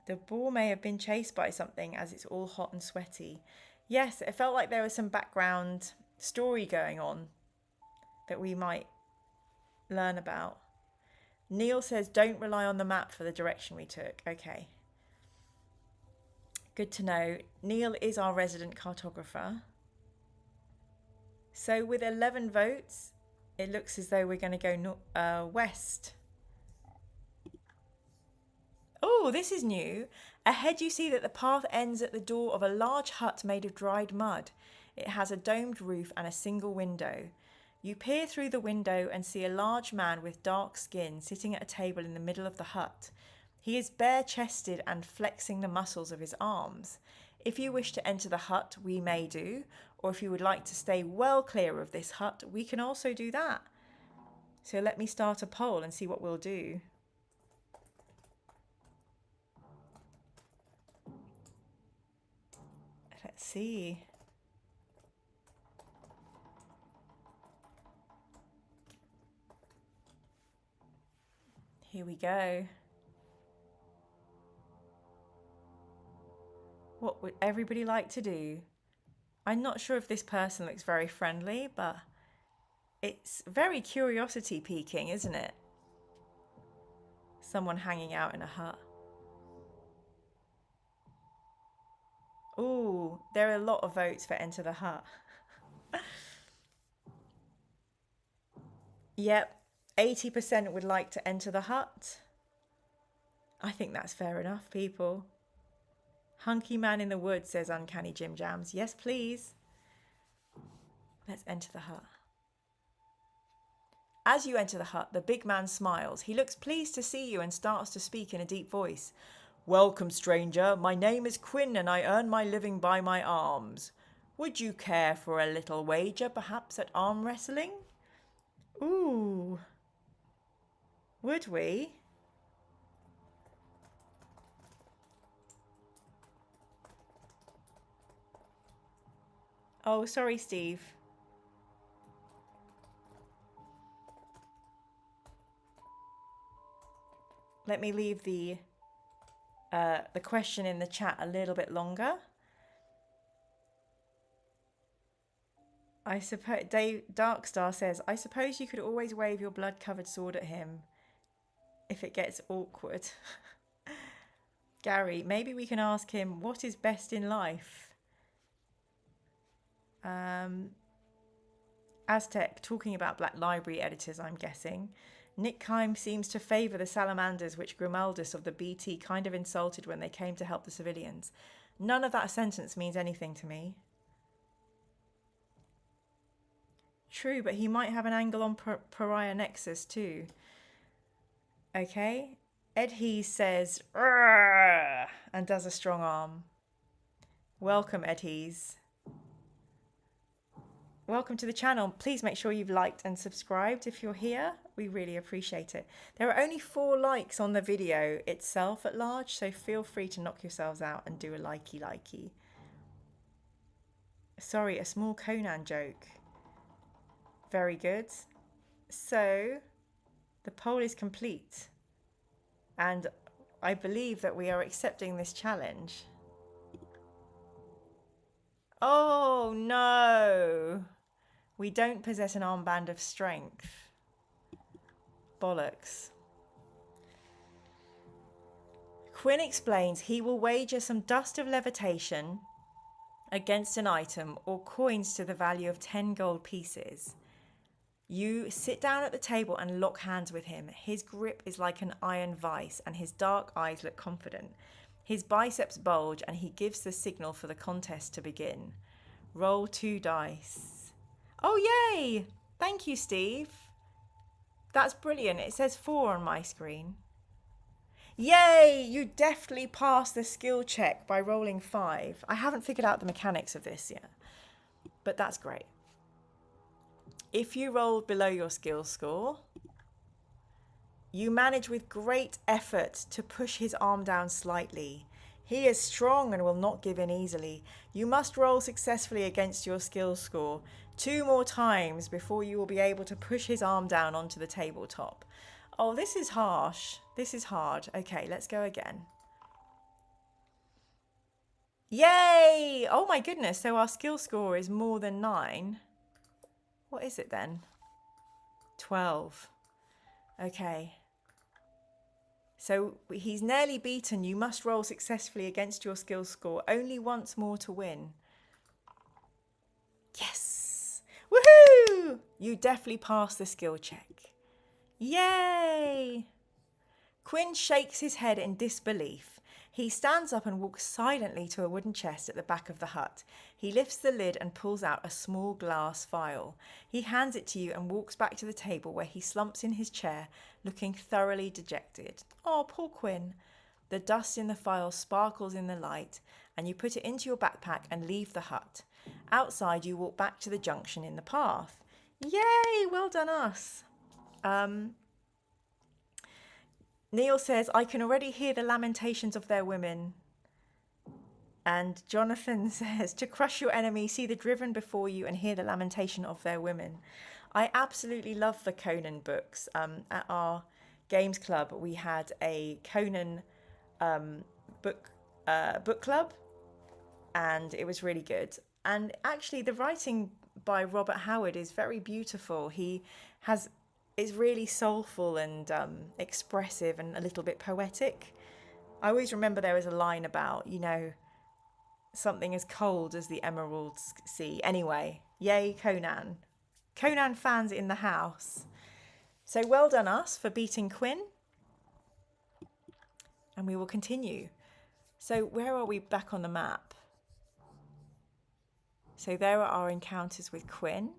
The ball may have been chased by something as it's all hot and sweaty. Yes, it felt like there was some background story going on that we might learn about. Neil says, don't rely on the map for the direction we took. Okay. Good to know. Neil is our resident cartographer. So with 11 votes, it looks as though we're going to go west. Oh, this is new. Ahead you see that the path ends at the door of a large hut made of dried mud. It has a domed roof and a single window. You peer through the window and see a large man with dark skin sitting at a table in the middle of the hut. He is bare-chested and flexing the muscles of his arms. If you wish to enter the hut, we may do, or if you would like to stay well clear of this hut, we can also do that. So let me start a poll and see what we'll do. Let's see. Here we go. What would everybody like to do? I'm not sure if this person looks very friendly, but it's very curiosity piquing, isn't it? Someone hanging out in a hut. Ooh, there are a lot of votes for enter the hut. Yep, 80% would like to enter the hut. I think that's fair enough, people. Hunky man in the woods, says Uncanny Jim Jams. Yes, please. Let's enter the hut. As you enter the hut, the big man smiles. He looks pleased to see you and starts to speak in a deep voice. Welcome, stranger. My name is Quinn and I earn my living by my arms. Would you care for a little wager, perhaps at arm wrestling? Ooh. Would we? Oh, sorry, Steve. Let me leave the question in the chat a little bit longer. I suppose Darkstar says, I suppose you could always wave your blood-covered sword at him if it gets awkward. Gary, maybe we can ask him what is best in life. Aztec, talking about Black Library editors, I'm guessing. Nick Kime seems to favour the salamanders, which Grimaldus of the BT kind of insulted when they came to help the civilians. None of that sentence means anything to me. True, but he might have an angle on Pariah Nexus too. Okay. Ed Hees says, "Arrgh," and does a strong arm. Welcome, Ed Hees. Welcome to the channel. Please make sure you've liked and subscribed if you're here. We really appreciate it. There are only 4 likes on the video itself at large, so feel free to knock yourselves out and do a likey. Sorry, a small Conan joke. Very good. So, the poll is complete. And I believe that we are accepting this challenge. Oh, no. We don't possess an armband of strength. Bollocks. Quinn explains he will wager some dust of levitation against an item or coins to the value of 10 gold pieces. You sit down at the table and lock hands with him. His grip is like an iron vice and his dark eyes look confident. His biceps bulge and he gives the signal for the contest to begin. Roll 2 dice. Oh, yay! Thank you, Steve. That's brilliant. It says 4 on my screen. Yay! You definitely passed the skill check by rolling 5. I haven't figured out the mechanics of this yet, but that's great. If you rolled below your skill score, you manage with great effort to push his arm down slightly. He is strong and will not give in easily. You must roll successfully against your skill score 2 more times before you will be able to push his arm down onto the tabletop. Oh, this is harsh. This is hard. Okay, let's go again. Yay! Oh my goodness, so our skill score is more than 9. What is it then? 12. Okay. So he's nearly beaten. You must roll successfully against your skill score only once more to win. Yes! Woohoo! You definitely passed the skill check. Yay! Quinn shakes his head in disbelief. He stands up and walks silently to a wooden chest at the back of the hut. He lifts the lid and pulls out a small glass vial. He hands it to you and walks back to the table where he slumps in his chair, looking thoroughly dejected. Oh, poor Quinn. The dust in the vial sparkles in the light, and you put it into your backpack and leave the hut. Outside, you walk back to the junction in the path. Yay! Well done us. Neil says, I can already hear the lamentations of their women. And Jonathan says, to crush your enemy, see the driven before you and hear the lamentation of their women. I absolutely love the Conan books. At our games club, we had a Conan book club, and it was really good. And actually, the writing by Robert Howard is very beautiful. It's really soulful and expressive and a little bit poetic. I always remember there was a line about, something as cold as the Emerald Sea. Anyway, yay Conan. Conan fans in the house. So well done us for beating Quinn. And we will continue. So where are we back on the map? So there are our encounters with Quinn.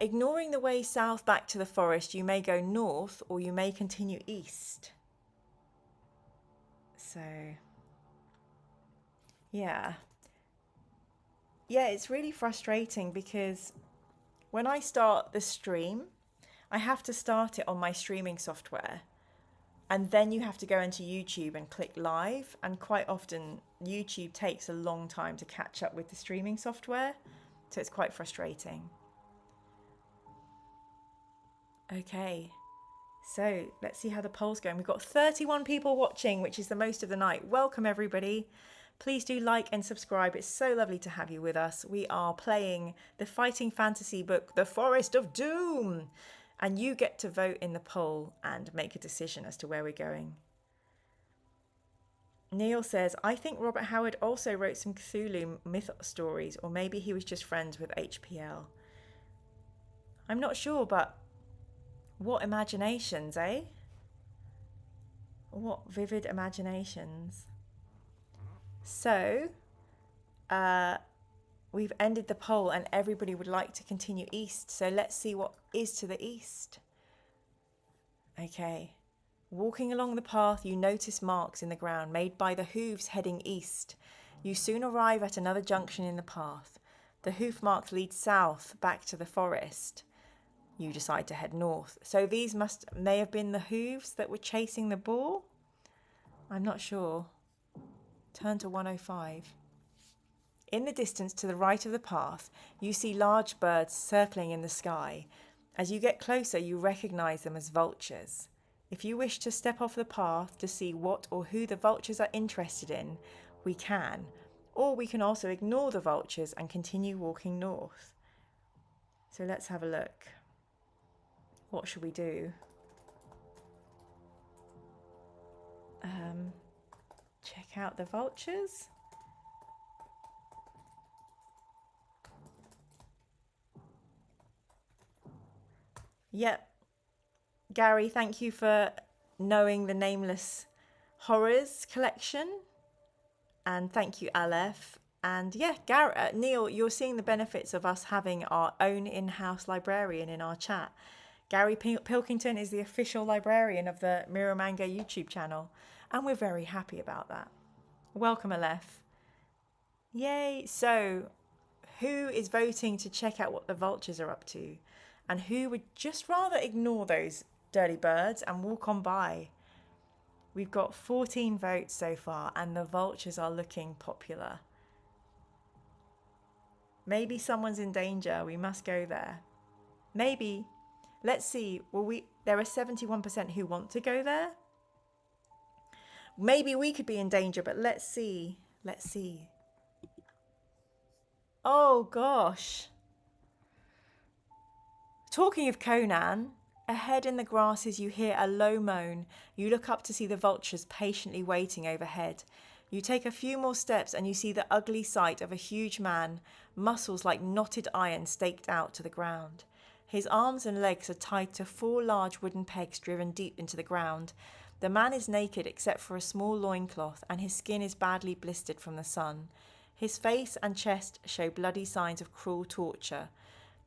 Ignoring the way south back to the forest, you may go north or you may continue east. So, yeah, it's really frustrating because when I start the stream, I have to start it on my streaming software. And then you have to go into YouTube and click live. And quite often, YouTube takes a long time to catch up with the streaming software. So it's quite frustrating. Okay, so let's see how the poll's going. We've got 31 people watching, which is the most of the night. Welcome, everybody. Please do like and subscribe. It's so lovely to have you with us. We are playing the fighting fantasy book, The Forest of Doom. And you get to vote in the poll and make a decision as to where we're going. Neil says, I think Robert Howard also wrote some Cthulhu myth stories, or maybe he was just friends with HPL. I'm not sure, but what imaginations, eh? What vivid imaginations. So, we've ended the poll and everybody would like to continue east. So let's see what is to the east. Okay. Walking along the path, you notice marks in the ground made by the hooves heading east. You soon arrive at another junction in the path. The hoof marks lead south back to the forest. You decide to head north. So these may have been the hooves that were chasing the boar? I'm not sure. Turn to 105. In the distance to the right of the path, you see large birds circling in the sky. As you get closer, you recognize them as vultures. If you wish to step off the path to see what or who the vultures are interested in, we can. Or we can also ignore the vultures and continue walking north. So let's have a look. What should we do? Check out the vultures. Yep. Gary, thank you for knowing the Nameless Horrors collection. And thank you, Aleph. And yeah, Neil, you're seeing the benefits of us having our own in-house librarian in our chat. Gary Pilkington is the official librarian of the Mirror Manga YouTube channel, and we're very happy about that. Welcome, Aleph. Yay! So, who is voting to check out what the vultures are up to? And who would just rather ignore those dirty birds and walk on by? We've got 14 votes so far, and the vultures are looking popular. Maybe someone's in danger. We must go there. Maybe. Let's see. There are 71% who want to go there. Maybe we could be in danger, but let's see. Let's see. Oh, gosh. Talking of Conan, ahead in the grasses you hear a low moan. You look up to see the vultures patiently waiting overhead. You take a few more steps and you see the ugly sight of a huge man, muscles like knotted iron staked out to the ground. His arms and legs are tied to 4 large wooden pegs driven deep into the ground. The man is naked except for a small loincloth, and his skin is badly blistered from the sun. His face and chest show bloody signs of cruel torture.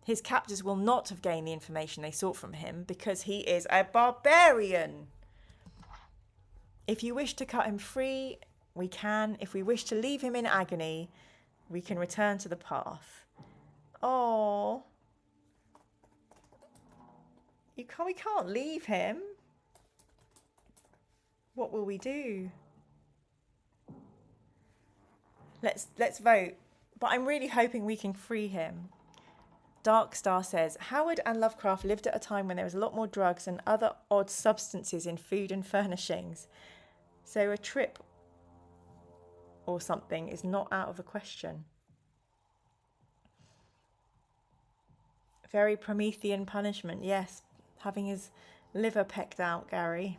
His captors will not have gained the information they sought from him because he is a barbarian. If you wish to cut him free, we can. If we wish to leave him in agony, we can return to the path. Oh, we can't leave him. What will we do? Let's vote. But I'm really hoping we can free him. Dark Star says, Howard and Lovecraft lived at a time when there was a lot more drugs and other odd substances in food and furnishings. So a trip or something is not out of the question. Very Promethean punishment, yes. Having his liver pecked out, Gary.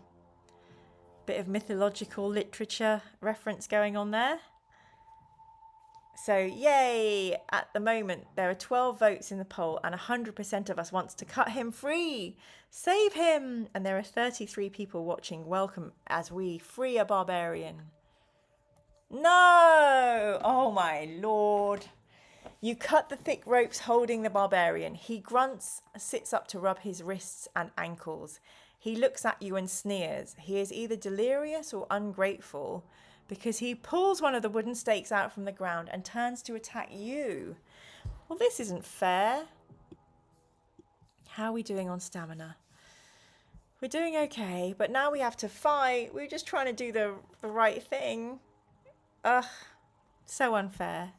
Bit of mythological literature reference going on there. So, yay! At the moment, there are 12 votes in the poll and 100% of us wants to cut him free. Save him! And there are 33 people watching. Welcome as we free a barbarian. No! Oh my lord. You cut the thick ropes holding the barbarian. He grunts, sits up to rub his wrists and ankles. He looks at you and sneers. He is either delirious or ungrateful because he pulls one of the wooden stakes out from the ground and turns to attack you. Well, this isn't fair. How are we doing on stamina? We're doing okay, but now we have to fight. We're just trying to do the right thing. Ugh, so unfair.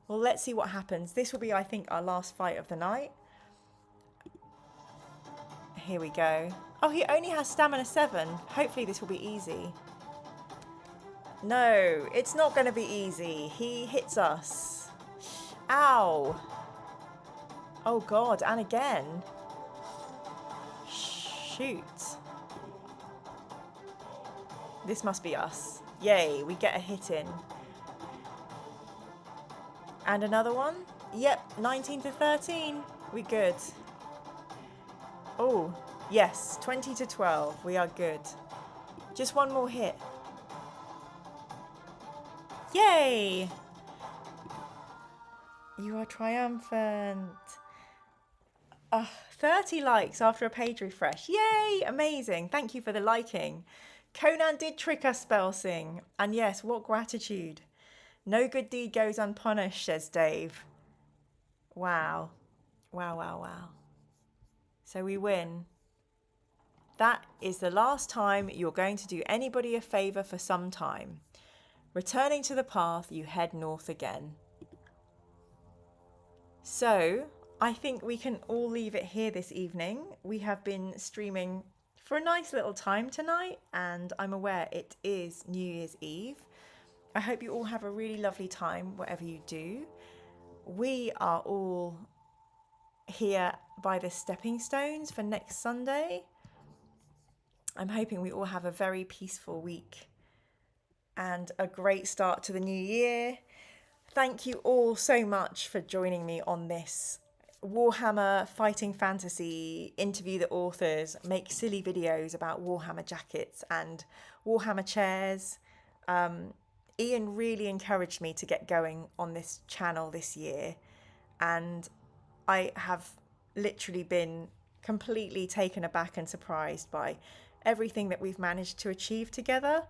Well, let's see what happens. This will be, I think, our last fight of the night. Here we go. Oh, he only has stamina 7. Hopefully this will be easy. No, it's not going to be easy. He hits us. Ow. Oh, God. And again. Shoot. This must be us. Yay, we get a hit in. And another one. Yep, 19 to 13. We good. Oh, yes, 20 to 12. We are good. Just one more hit. Yay! You are triumphant. 30 likes after a page refresh. Yay! Amazing. Thank you for the liking. Conan did trick us, Spellsing. And yes, what gratitude. No good deed goes unpunished, says Dave. Wow. Wow, wow, wow. So we win. That is the last time you're going to do anybody a favour for some time. Returning to the path, you head north again. So, I think we can all leave it here this evening. We have been streaming for a nice little time tonight, and I'm aware it is New Year's Eve. I hope you all have a really lovely time, whatever you do. We are all here by the stepping stones for next Sunday. I'm hoping we all have a very peaceful week and a great start to the new year. Thank you all so much for joining me on this Warhammer Fighting Fantasy, interview the authors, make silly videos about Warhammer jackets and Warhammer chairs. Ian really encouraged me to get going on this channel this year, and I have literally been completely taken aback and surprised by everything that we've managed to achieve together.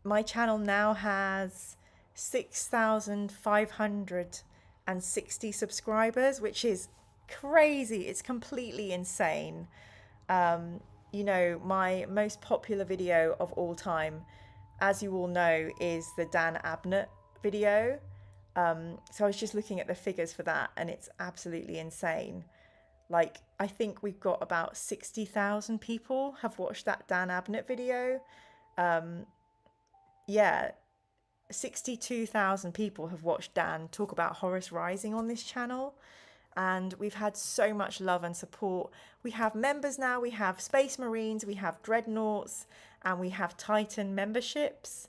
My channel now has 6,560 subscribers, which is crazy. It's completely insane. You know, my most popular video of all time, as you all know, is the Dan Abnett video. So I was just looking at the figures for that, and it's absolutely insane. Like, I think we've got about 60,000 people have watched that Dan Abnett video. Yeah, 62,000 people have watched Dan talk about Horus Rising on this channel. And we've had so much love and support. We have members now, we have Space Marines, we have Dreadnoughts, and we have Titan memberships.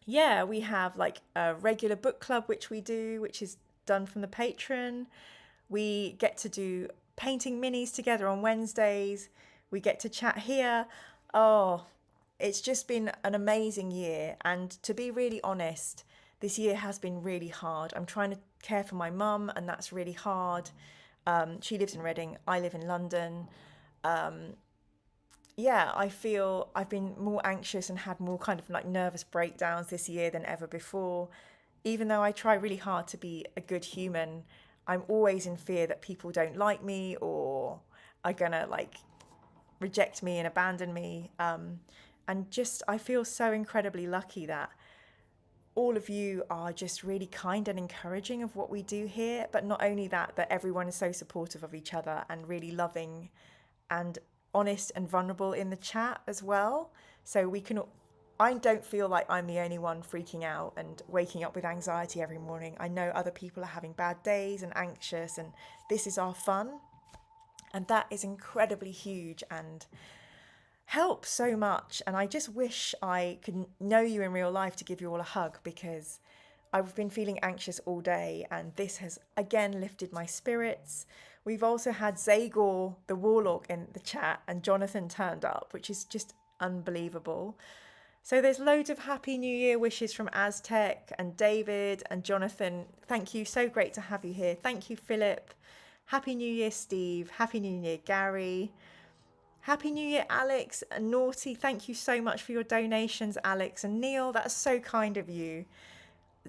Yeah, we have like a regular book club, which we do, which is done from the Patreon. We get to do painting minis together on Wednesdays. We get to chat here. Oh, it's just been an amazing year. And to be really honest, this year has been really hard. I'm trying to care for my mum, and that's really hard. She lives in Reading. I live in London. Yeah, I feel I've been more anxious and had more kind of like nervous breakdowns this year than ever before. Even though I try really hard to be a good human, I'm always in fear that people don't like me or are gonna like reject me and abandon me. And just, I feel so incredibly lucky that all of you are just really kind and encouraging of what we do here. But not only that, that everyone is so supportive of each other and really loving and honest and vulnerable in the chat as well. So we can, I don't feel like I'm the only one freaking out and waking up with anxiety every morning. I know other people are having bad days and anxious, and this is our fun. And that is incredibly huge and helps so much. And I just wish I could know you in real life to give you all a hug, because I've been feeling anxious all day, and this has again lifted my spirits. We've also had Zagor the Warlock in the chat, and Jonathan turned up, which is just unbelievable. So there's loads of Happy New Year wishes from Aztec and David and Jonathan. Thank you. So great to have you here. Thank you, Philip. Happy New Year, Steve. Happy New Year, Gary. Happy New Year, Alex and Naughty. Thank you so much for your donations, Alex and Neil. That's so kind of you.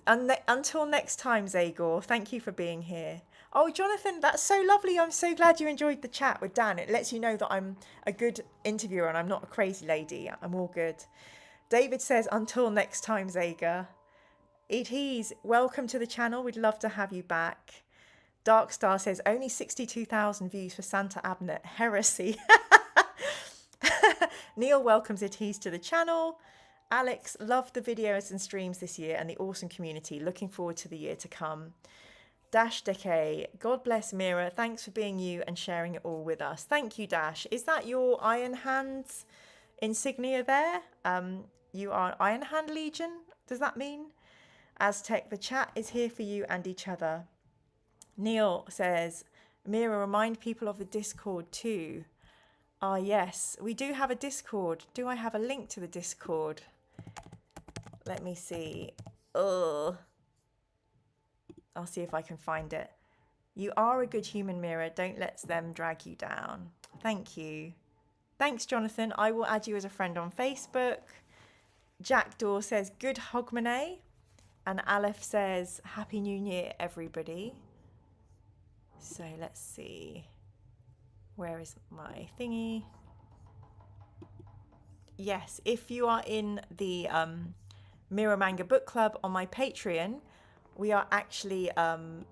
And until next time, Zagor, thank you for being here. Oh, Jonathan, that's so lovely. I'm so glad you enjoyed the chat with Dan. It lets you know that I'm a good interviewer and I'm not a crazy lady. I'm all good. David says, until next time, Zager. It is. Welcome to the channel. We'd love to have you back. Darkstar says, only 62,000 views for Santa Abnett. Heresy. Neil welcomes it. He's to the channel. Alex, loved the videos and streams this year and the awesome community. Looking forward to the year to come. Dash Decay, God bless Mira. Thanks for being you and sharing it all with us. Thank you, Dash. Is that your Iron Hands insignia there? You are Iron Hand Legion. Does that mean? Aztec, the chat is here for you and each other. Neil says, Mira, remind people of the Discord too. Ah, yes, we do have a Discord. Do I have a link to the Discord? Let me see. Ugh. I'll see if I can find it. You are a good human, Mira. Don't let them drag you down. Thank you. Thanks, Jonathan. I will add you as a friend on Facebook. Jack Dore says, good Hogmanay. And Aleph says, Happy New Year, everybody. So let's see. Where is my thingy? Yes, if you are in the Mirror Manga Book Club on my Patreon, we are actually, what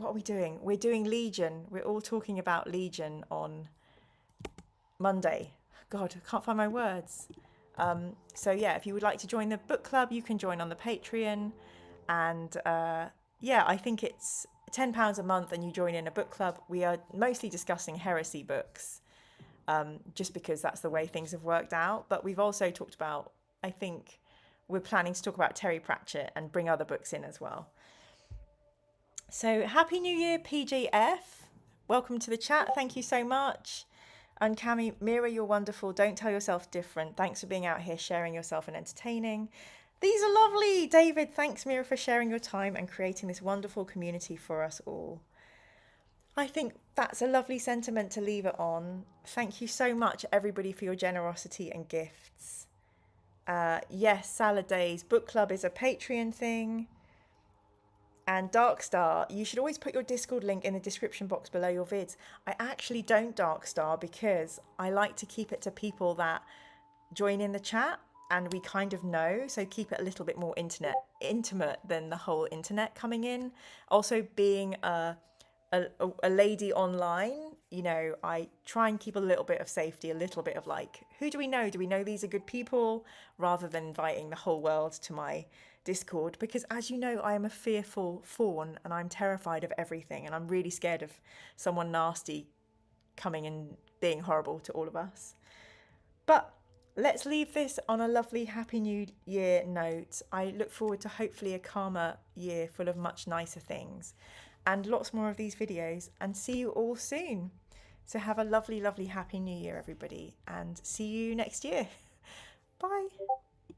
are we doing? We're doing Legion. We're all talking about Legion on Monday. God, I can't find my words. So yeah, if you would like to join the book club, you can join on the Patreon. And yeah, I think it's £10 a month and you join in a book club. We are mostly discussing heresy books, just because that's the way things have worked out. But we've also talked about, I think we're planning to talk about Terry Pratchett and bring other books in as well. So Happy New Year, PJF. Welcome to the chat. Thank you so much. And Cami, Mira, you're wonderful. Don't tell yourself different. Thanks for being out here, sharing yourself and entertaining. These are lovely. David, thanks, Mira, for sharing your time and creating this wonderful community for us all. I think that's a lovely sentiment to leave it on. Thank you so much, everybody, for your generosity and gifts. Yes, Salad Days Book Club is a Patreon thing. And Darkstar, you should always put your Discord link in the description box below your vids. I actually don't Darkstar because I like to keep it to people that join in the chat and we kind of know, so keep it a little bit more intimate than the whole internet coming in. Also, being a lady online, you know, I try and keep a little bit of safety, a little bit of like, who do we know? Do we know these are good people? Rather than inviting the whole world to my Discord, because as you know, I am a fearful fawn and I'm terrified of everything, and I'm really scared of someone nasty coming and being horrible to all of us. But let's leave this on a lovely Happy New Year note. I look forward to hopefully a calmer year full of much nicer things and lots more of these videos, and see you all soon. So have a lovely, lovely Happy New Year, everybody, and see you next year. Bye.